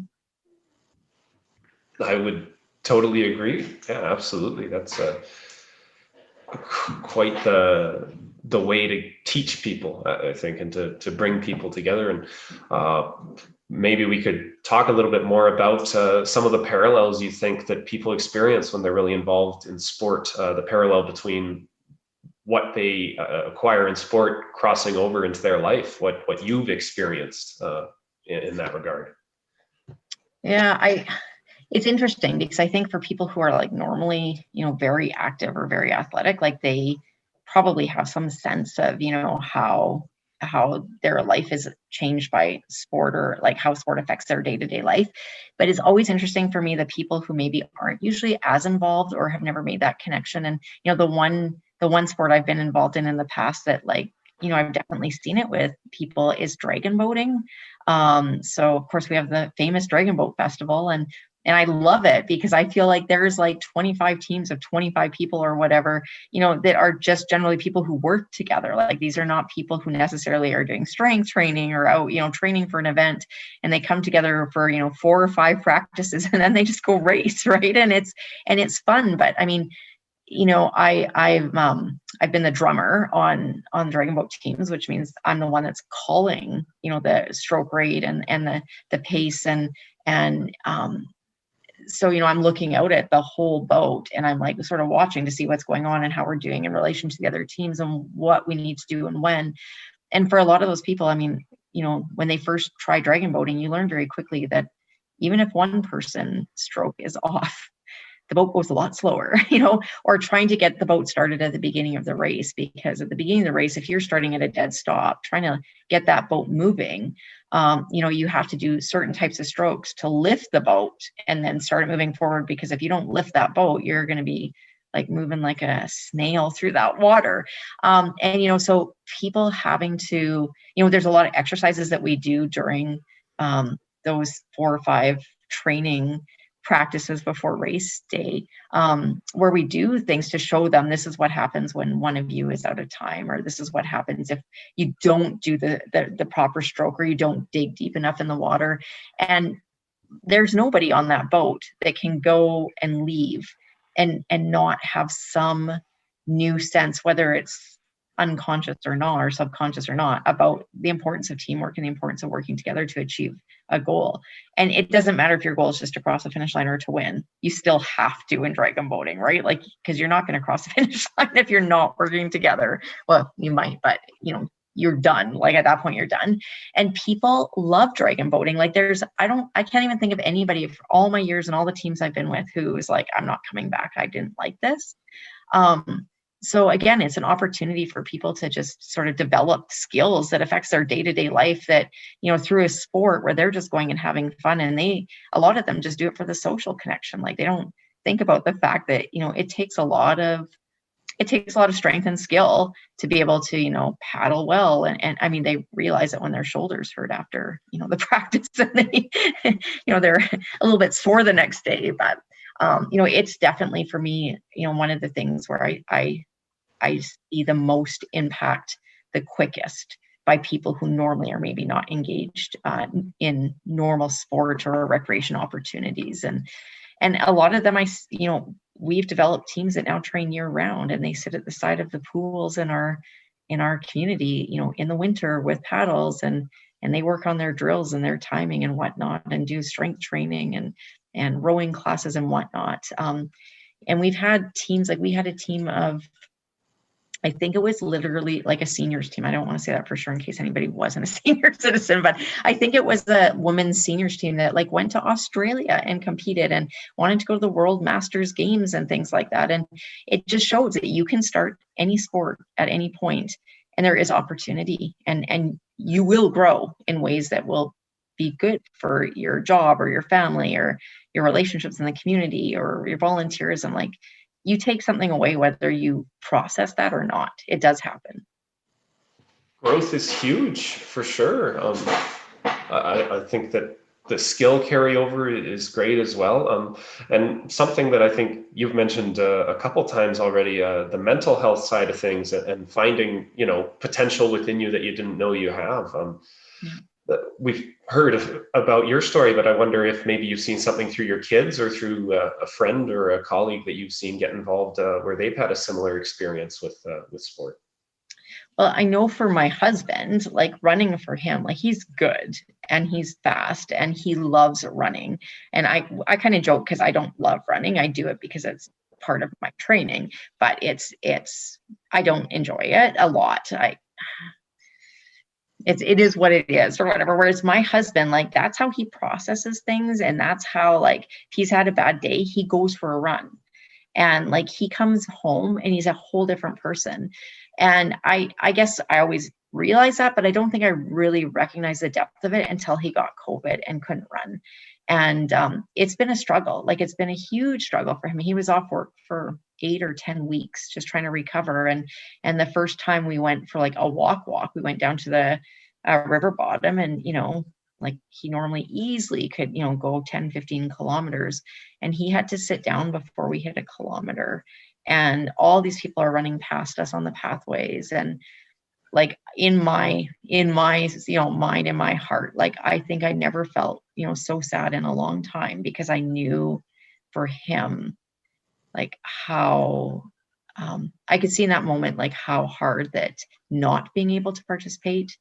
I would totally agree. Yeah, absolutely. That's quite the way to teach people, I think, and to bring people together. And maybe we could talk a little bit more about some of the parallels you think that people experience when they're really involved in sport, the parallel between what they acquire in sport crossing over into their life, what you've experienced in that regard. Yeah, it's interesting because I think for people who are like normally, very active or very athletic, like they probably have some sense of, how their life is changed by sport or like how sport affects their day-to-day life. But it's always interesting for me, the people who maybe aren't usually as involved or have never made that connection. And, the one sport I've been involved in the past that like, I've definitely seen it with people is dragon boating. So of course we have the famous Dragon Boat Festival, and I love it because I feel like there's like 25 teams of 25 people or whatever, that are just generally people who work together. Like these are not people who necessarily are doing strength training or out, training for an event, and they come together for, 4 or 5 practices and then they just go race. Right. And it's fun. But I've been the drummer on Dragon Boat teams, which means I'm the one that's calling, the stroke rate and the pace and so, I'm looking out at the whole boat and I'm like sort of watching to see what's going on and how we're doing in relation to the other teams and what we need to do and when. And for a lot of those people, when they first try dragon boating, you learn very quickly that even if one person stroke is off, the boat goes a lot slower, or trying to get the boat started at the beginning of the race, because at the beginning of the race, if you're starting at a dead stop, trying to get that boat moving, you have to do certain types of strokes to lift the boat and then start moving forward. Because if you don't lift that boat, you're going to be like moving like a snail through that water. So people having to, there's a lot of exercises that we do during those 4 or 5 training practices before race day, where we do things to show them this is what happens when one of you is out of time, or this is what happens if you don't do the proper stroke or you don't dig deep enough in the water. And there's nobody on that boat that can go and leave and not have some new sense, whether it's unconscious or not, or subconscious or not, about the importance of teamwork and the importance of working together to achieve a goal. And it doesn't matter if your goal is just to cross the finish line or to win. You still have to in dragon boating, right? Like, because you're not going to cross the finish line if you're not working together. Well, you might, but you're done. Like, at that point, you're done. And people love dragon boating. Like, I can't even think of anybody for all my years and all the teams I've been with who is like, I'm not coming back. I didn't like this. So again, it's an opportunity for people to just sort of develop skills that affects their day-to-day life, that, through a sport where they're just going and having fun, and a lot of them just do it for the social connection. Like, they don't think about the fact that, it takes a lot of strength and skill to be able to, paddle well. And I mean, they realize it when their shoulders hurt after, the practice, and they, they're a little bit sore the next day. But, it's definitely, for me, one of the things where I see the most impact the quickest by people who normally are maybe not engaged in normal sport or recreation opportunities. And a lot of them, we've developed teams that now train year round, and they sit at the side of the pools in our community, in the winter with paddles, and they work on their drills and their timing and whatnot, and do strength training and rowing classes and whatnot. And we've had teams, like we had a team of, I think it was literally like a seniors team. I don't want to say that for sure in case anybody wasn't a senior citizen, but I think it was a women's seniors team that like went to Australia and competed and wanted to go to the World Masters Games and things like that. And it just shows that you can start any sport at any point, and there is opportunity, and you will grow in ways that will be good for your job or your family or your relationships in the community or your volunteerism. Like, you take something away, whether you process that or not. It does happen. Growth is huge, for sure. I think that the skill carryover is great as well. And something that I think you've mentioned a couple times already, the mental health side of things, and finding, potential within you that you didn't know you have. We've heard about your story, but I wonder if maybe you've seen something through your kids or through a friend or a colleague that you've seen get involved where they've had a similar experience with sport. Well, I know for my husband, like running for him, like he's good and he's fast and he loves running. And I kind of joke because I don't love running. I do it because it's part of my training, but I don't enjoy it a lot. It is what it is or whatever. Whereas my husband, like, that's how he processes things. And that's how, like, if he's had a bad day, he goes for a run, and like, he comes home and he's a whole different person. And I guess I always realized that, but I don't think I really recognized the depth of it until he got COVID and couldn't run. And it's been a struggle. Like, it's been a huge struggle for him. He was off work for 8 or 10 weeks just trying to recover. And the first time we went for like a walk, we went down to the river bottom, and, like, he normally easily could, go 10, 15 kilometers. And he had to sit down before we hit a kilometer. And all these people are running past us on the pathways. And like, in my mind and my heart, like, I think I never felt, so sad in a long time, because I knew for him, like, how I could see in that moment, like, how hard that not being able to participate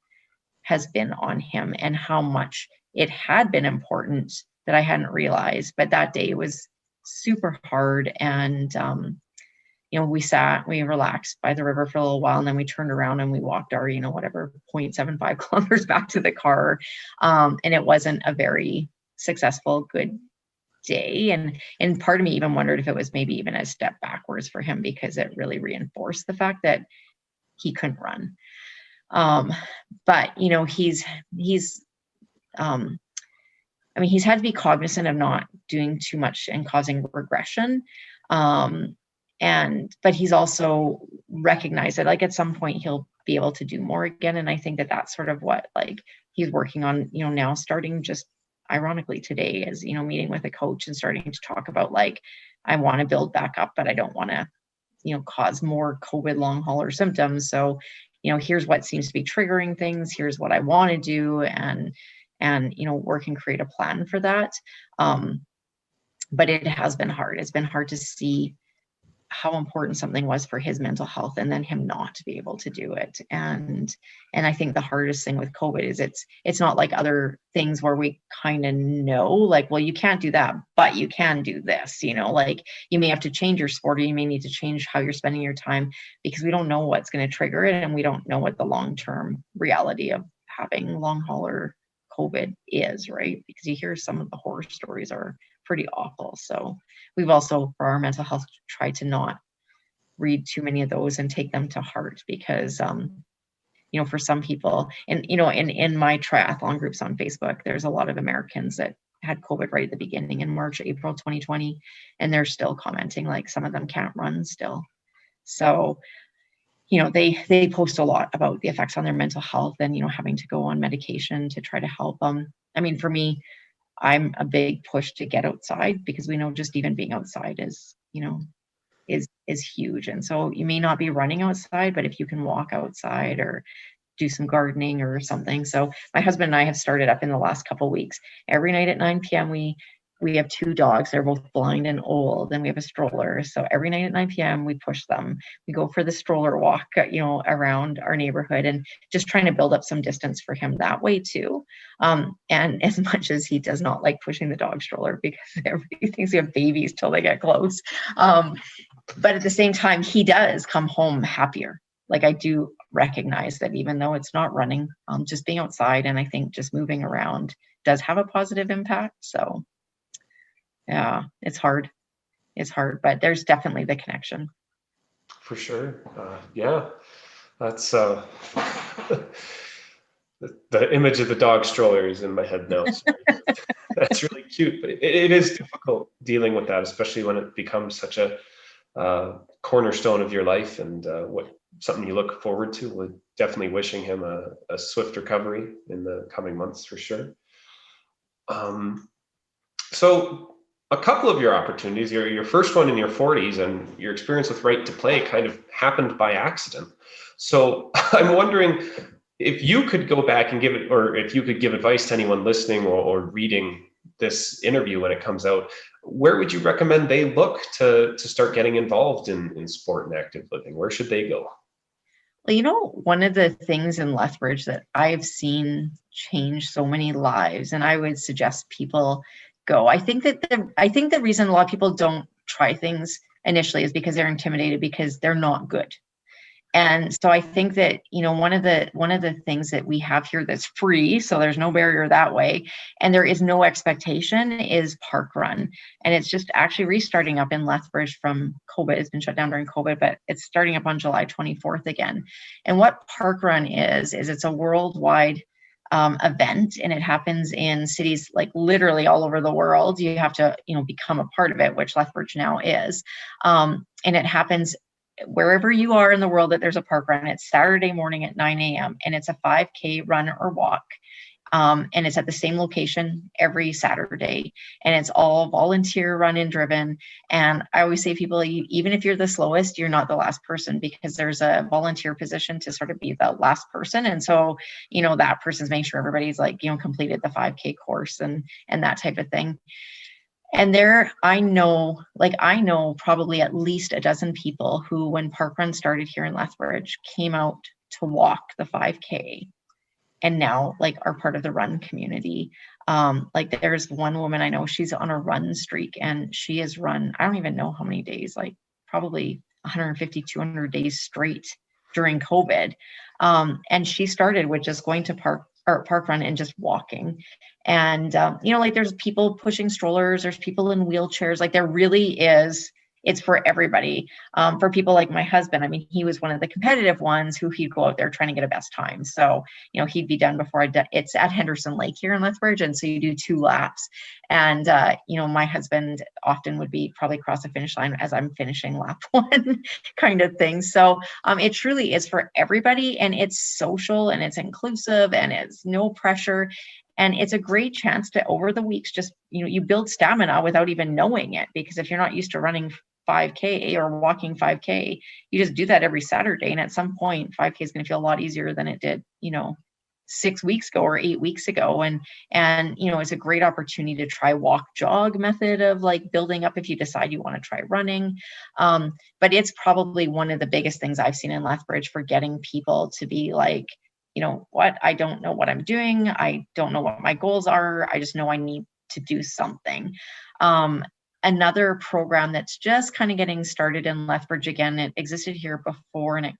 has been on him, and how much it had been important that I hadn't realized. But that day was super hard. And we relaxed by the river for a little while, and then we turned around and we walked our, 0.75 kilometers back to the car. And it wasn't a very successful, good day. And part of me even wondered if it was maybe even a step backwards for him, because it really reinforced the fact that he couldn't run. But, he's had to be cognizant of not doing too much and causing regression. But he's also recognized that, like, at some point he'll be able to do more again. And I think that that's sort of what, like, he's working on, now, starting just ironically today, is, meeting with a coach and starting to talk about, like, I want to build back up, but I don't want to, cause more COVID long hauler symptoms. So, here's what seems to be triggering things. Here's what I want to do. And, work and create a plan for that. But it has been hard. It's been hard to see how important something was for his mental health, and then him not to be able to do it. And I think the hardest thing with COVID is it's not like other things where we kind of know, like, well, you can't do that, but you can do this, like you may have to change your sport, or you may need to change how you're spending your time, because we don't know what's going to trigger it, and we don't know what the long-term reality of having long hauler COVID is, right? Because you hear some of the horror stories are pretty awful. So we've also, for our mental health, tried to not read too many of those and take them to heart, because for some people, and in my triathlon groups on Facebook, there's a lot of Americans that had COVID right at the beginning in March, April 2020, and they're still commenting, like some of them can't run still. So they post a lot about the effects on their mental health, and having to go on medication to try to help them. I mean, for me, I'm a big push to get outside, because we know just even being outside is huge. And so you may not be running outside, but if you can walk outside or do some gardening or something. So my husband and I have started up in the last couple of weeks. Every night at 9 p.m. we have 2 dogs. They're both blind and old, and we have a stroller. So every night at 9 p.m. we push them. We go for the stroller walk, around our neighborhood, and just trying to build up some distance for him that way too. And as much as he does not like pushing the dog stroller, because everybody thinks we have babies till they get close. But at the same time, he does come home happier. Like, I do recognize that even though it's not running, just being outside, and I think just moving around does have a positive impact. So yeah, it's hard, but there's definitely the connection. For sure. Yeah, that's the image of the dog stroller is in my head now. So that's really cute, but it is difficult dealing with that, especially when it becomes such a cornerstone of your life, and something you look forward to. We're definitely wishing him a swift recovery in the coming months, for sure. So a couple of your opportunities, your first one in your 40s and your experience with Right to Play kind of happened by accident. So I'm wondering if you could go back and give it, or if you could give advice to anyone listening or reading this interview when it comes out, where would you recommend they look to start getting involved in sport and active living? Where should they go? Well, one of the things in Lethbridge that I've seen change so many lives, and I would suggest people go. I think the reason a lot of people don't try things initially is because they're intimidated, because they're not good. And so I think that, one of the things that we have here that's free, so there's no barrier that way, and there is no expectation, is Park Run. And it's just actually restarting up in Lethbridge from COVID. It's been shut down during COVID, but it's starting up on July 24th again. And what Park Run is it's a worldwide event, and it happens in cities like literally all over the world. You have to, become a part of it, which Lethbridge now is. And it happens wherever you are in the world that there's a park run. It's Saturday morning at 9 a.m. and it's a 5K run or walk. And it's at the same location every Saturday, and it's all volunteer run and driven. And I always say to people, even if you're the slowest, you're not the last person, because there's a volunteer position to sort of be the last person. And so, that person's making sure everybody's completed the 5K course and that type of thing. And I know probably at least a dozen people who, when Park Run started here in Lethbridge, came out to walk the 5K, and now are part of the run community. There's one woman I know, she's on a run streak, and she has run, I don't even know how many days, probably 150, 200 days straight during COVID. And she started with just going to Park Run and just walking. And, there's people pushing strollers, there's people in wheelchairs, there really is, it's for everybody. For people like my husband, he was one of the competitive ones who he'd go out there trying to get a best time. So, he'd be done before it's at Henderson Lake here in Lethbridge. And so you do 2 laps. And, my husband often would be probably across the finish line as I'm finishing lap 1 kind of thing. So it truly is for everybody, and it's social and it's inclusive and it's no pressure. And it's a great chance to, over the weeks, just, you build stamina without even knowing it, because if you're not used to running 5K or walking 5K, you just do that every Saturday. And at some point, 5K is going to feel a lot easier than it did, 6 weeks ago or 8 weeks ago. And it's a great opportunity to try walk jog method of like building up if you decide you want to try running. But it's probably one of the biggest things I've seen in Lethbridge for getting people to be like, what, I don't know what I'm doing. I don't know what my goals are. I just know I need to do something. Another program that's just kind of getting started in Lethbridge again, it existed here before, and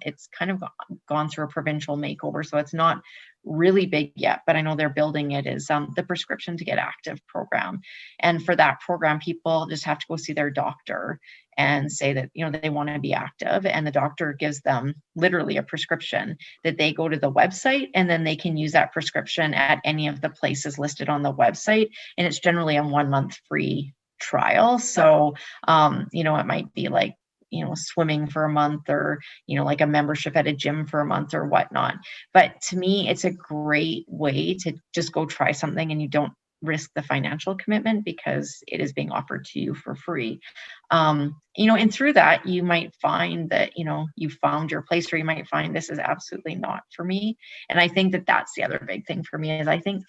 it's kind of gone through a provincial makeover, so it's not really big yet, but I know they're building it, is the Prescription to Get Active program. And for that program, people just have to go see their doctor and say that, they want to be active, and the doctor gives them literally a prescription that they go to the website, and then they can use that prescription at any of the places listed on the website. And it's generally a 1 month free trial. So, it might be like, swimming for a month, or, like a membership at a gym for a month or whatnot. But to me, it's a great way to just go try something, and you don't risk the financial commitment because it is being offered to you for free. And through that, you might find that, you found your place, or you might find this is absolutely not for me. And I think that that's the other big thing for me, is I think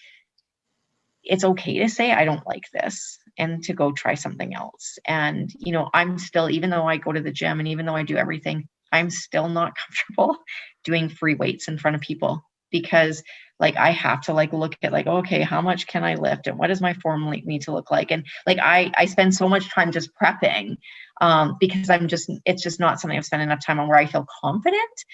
it's okay to say, I don't like this, and to go try something else. And, I'm still, even though I go to the gym and even though I do everything, I'm still not comfortable doing free weights in front of people, because like, I have to like look at like, okay, how much can I lift, and what does my form need to look like? And like, I spend so much time just prepping, because it's just not something I've spent enough time on where I feel confident.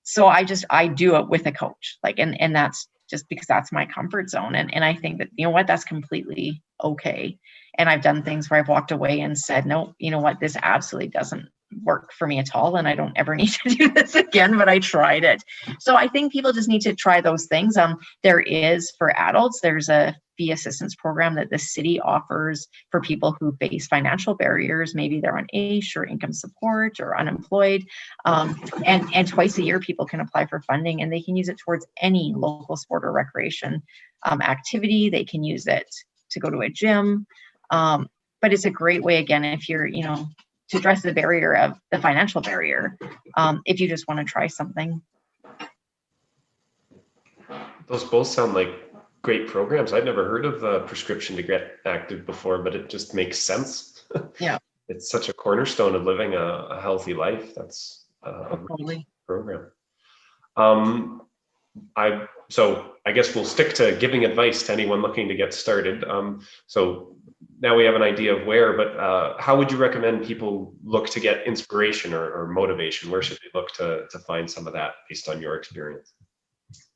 So I do it with a coach, like, and that's just because that's my comfort zone. And I think that, that's completely okay. And I've done things where I've walked away and said, no, this absolutely doesn't work for me at all, and I don't ever need to do this again, but I tried it. So I think people just need to try those things. There is, for adults, there's a fee assistance program that the city offers for people who face financial barriers. Maybe they're on AISH or income support or unemployed. And twice a year, people can apply for funding, and they can use it towards any local sport or recreation activity. They can use it to go to a gym. But it's a great way, again, if you're, to address the barrier of the financial barrier, if you just want to try something. Those both sound like great programs. I'd never heard of the Prescription to Get Active before, but it just makes sense. Yeah. It's such a cornerstone of living a healthy life. That's a Totally. program. So I guess we'll stick to giving advice to anyone looking to get started. So now we have an idea of where, but how would you recommend people look to get inspiration or motivation? Where should they look to find some of that based on your experience?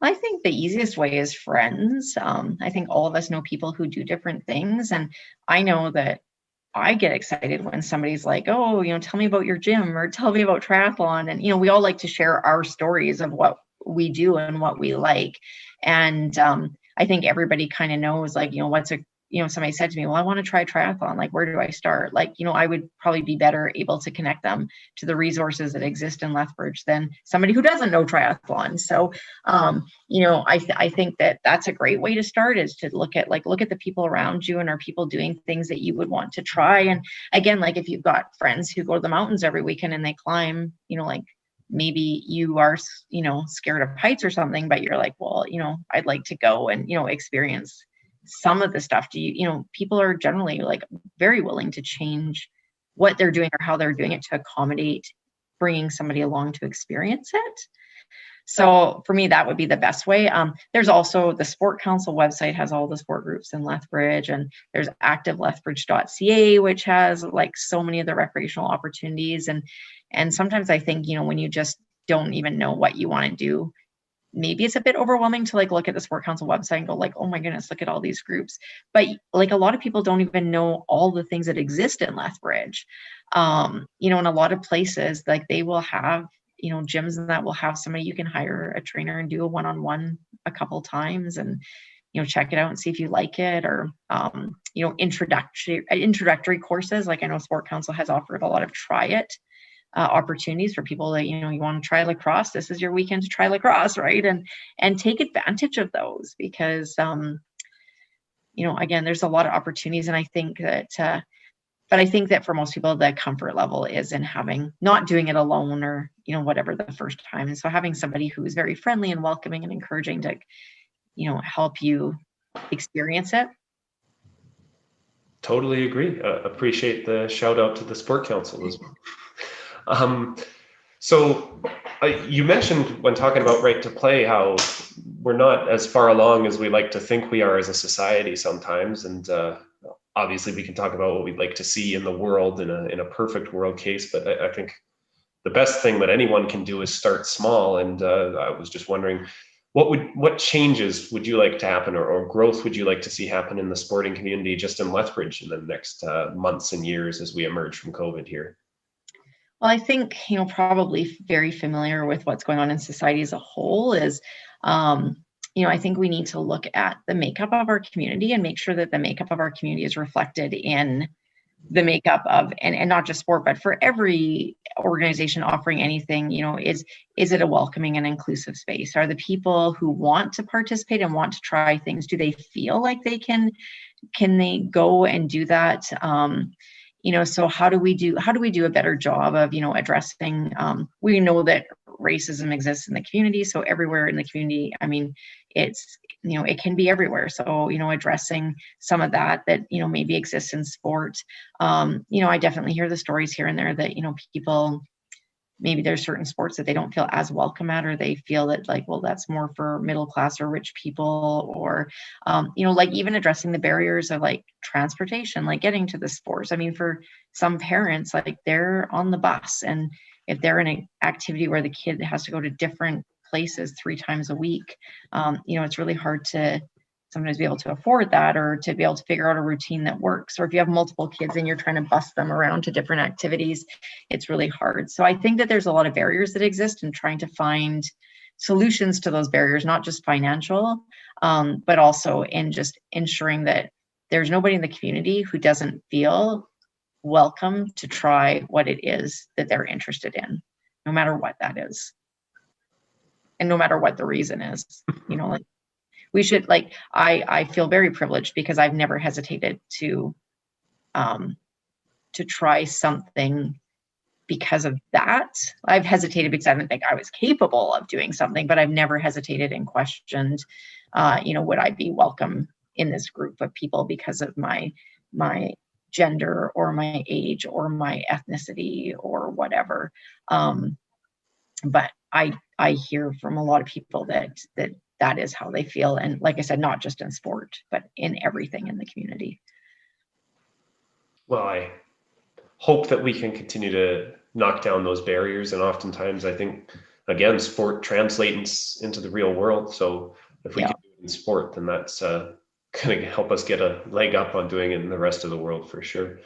I think the easiest way is friends. I think all of us know people who do different things. And I know that I get excited when somebody's like, oh, tell me about your gym, or tell me about triathlon. And, we all like to share our stories of what we do and what we like. And I think everybody kind of knows, like, somebody said to me, well, I want to try triathlon. Like, where do I start? Like, I would probably be better able to connect them to the resources that exist in Lethbridge than somebody who doesn't know triathlon. So, I think that that's a great way to start, is to look at the people around you, and are people doing things that you would want to try. And again, like, if you've got friends who go to the mountains every weekend and they climb, like, maybe you are, scared of heights or something, but you're like, well, I'd like to go and, experience some of the stuff. People are generally like very willing to change what they're doing or how they're doing it to accommodate bringing somebody along to experience it. So for me, that would be the best way. There's also the Sport Council website has all the sport groups in Lethbridge, and there's activelethbridge.ca, which has like so many of the recreational opportunities. And sometimes I think, when you just don't even know what you want to do, maybe it's a bit overwhelming to like look at the Sport Council website and go like, oh my goodness, look at all these groups. But like, a lot of people don't even know all the things that exist in Lethbridge. In a lot of places, like, they will have, gyms that will have somebody, you can hire a trainer and do a one-on-one a couple times, and, check it out and see if you like it. Or, introductory courses. Like, I know Sport Council has offered a lot of try it opportunities for people that, you want to try lacrosse. This is your weekend to try lacrosse, right? And take advantage of those, because, again, there's a lot of opportunities. And I think that but I think that for most people, the comfort level is in not doing it alone or, whatever the first time. And so having somebody who is very friendly and welcoming and encouraging to, help you experience it. Totally agree. Appreciate the shout out to the Sport Council as well. So you mentioned when talking about right to play, how we're not as far along as we like to think we are as a society sometimes. And obviously we can talk about what we'd like to see in the world in a perfect world case, but I think the best thing that anyone can do is start small. And I was just wondering, what changes would you like to happen, or growth would you like to see happen in the sporting community just in Lethbridge in the next months and years as we emerge from COVID here? Well, I think, probably very familiar with what's going on in society as a whole is, I think we need to look at the makeup of our community and make sure that the makeup of our community is reflected in the makeup of, and not just sport, but for every organization offering anything, is it a welcoming and inclusive space? Are the people who want to participate and want to try things, do they feel like they can they go and do that? So how do we do a better job of, addressing, we know that racism exists in the community. So everywhere in the community, it's, it can be everywhere. So, addressing some of that, maybe exists in sport. I definitely hear the stories here and there that, people, maybe there's certain sports that they don't feel as welcome at, or they feel that that's more for middle class or rich people, or, even addressing the barriers of transportation, getting to the sports. For some parents, they're on the bus, and if they're in an activity where the kid has to go to different places 3 times a week, it's really hard to sometimes be able to afford that, or to be able to figure out a routine that works. Or if you have multiple kids and you're trying to bus them around to different activities, it's really hard. So I think that there's a lot of barriers that exist, and trying to find solutions to those barriers, not just financial, but also in just ensuring that there's nobody in the community who doesn't feel welcome to try what it is that they're interested in, no matter what that is. And no matter what the reason is, we should, I feel very privileged because I've never hesitated to try something because of that. I've hesitated because I didn't think I was capable of doing something, but I've never hesitated and questioned, would I be welcome in this group of people because of my gender or my age or my ethnicity or whatever. But I hear from a lot of people that is how they feel. And like I said, not just in sport, but in everything in the community. Well, I hope that we can continue to knock down those barriers. And oftentimes I think, again, sport translates into the real world. So if we can do it in sport, then that's going to help us get a leg up on doing it in the rest of the world for sure.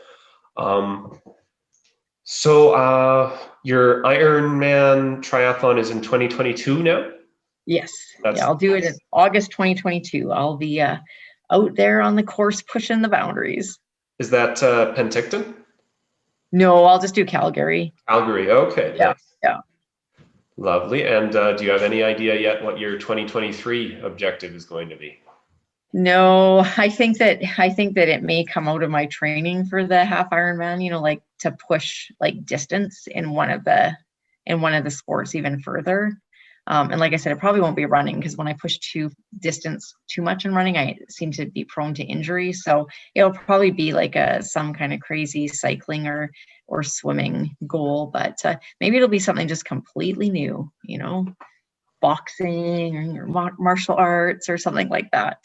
So your Ironman triathlon is in 2022 now? Yes. I'll do it in August 2022. I'll be out there on the course pushing the boundaries. Is that Penticton? No, I'll just do Calgary. Calgary, okay. Yeah, nice. yeah. Lovely. And do you have any idea yet what your 2023 objective is going to be? No, I think that it may come out of my training for the half Ironman, to push distance in one of the sports even further. And like I said, it probably won't be running, because when I push distance too much in running, I seem to be prone to injury. So it'll probably be some kind of crazy cycling or swimming goal, but maybe it'll be something just completely new, boxing or martial arts or something like that.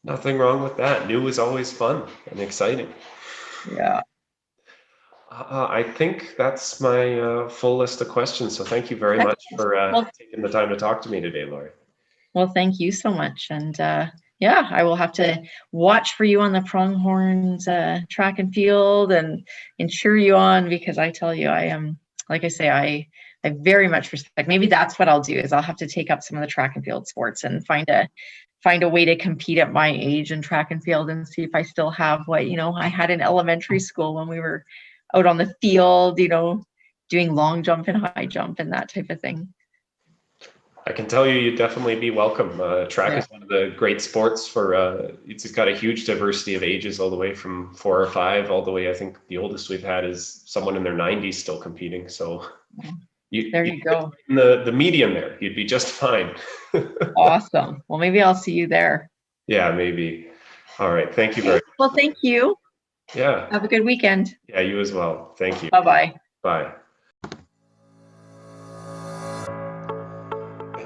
Nothing wrong with that. New is always fun and exciting. Yeah. I think that's my full list of questions. So thank you very much for taking the time to talk to me today, Lori. Well, thank you so much. And I will have to watch for you on the Pronghorns track and field and cheer you on, because I tell you, I am, like I say, I very much respect. Maybe that's what I'll do, is I'll have to take up some of the track and field sports and find a way to compete at my age in track and field, and see if I still have what I had in elementary school when we were out on the field, doing long jump and high jump and that type of thing. I can tell you, you'd definitely be welcome. Track is one of the great sports for, it's got a huge diversity of ages, all the way from 4 or 5, all the way, I think the oldest we've had is someone in their 90s still competing. So There you go. in the medium there, you'd be just fine. Awesome. Well, maybe I'll see you there. Yeah, maybe. All right. Thank you very much. Well, thank you. Yeah. Have a good weekend. Yeah, you as well. Thank you. Bye-bye. Bye.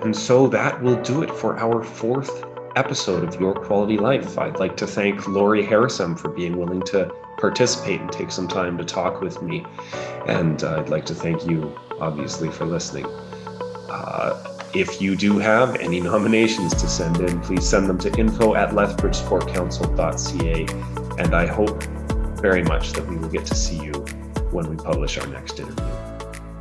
And so that will do it for our 4th episode of Your Quality Life. I'd like to thank Lori Harasem for being willing to participate and take some time to talk with me. And I'd like to thank you, obviously, for listening. If you do have any nominations to send in, please send them to info@lethbridgesportcouncil.ca. And I hope very much that we will get to see you when we publish our next interview.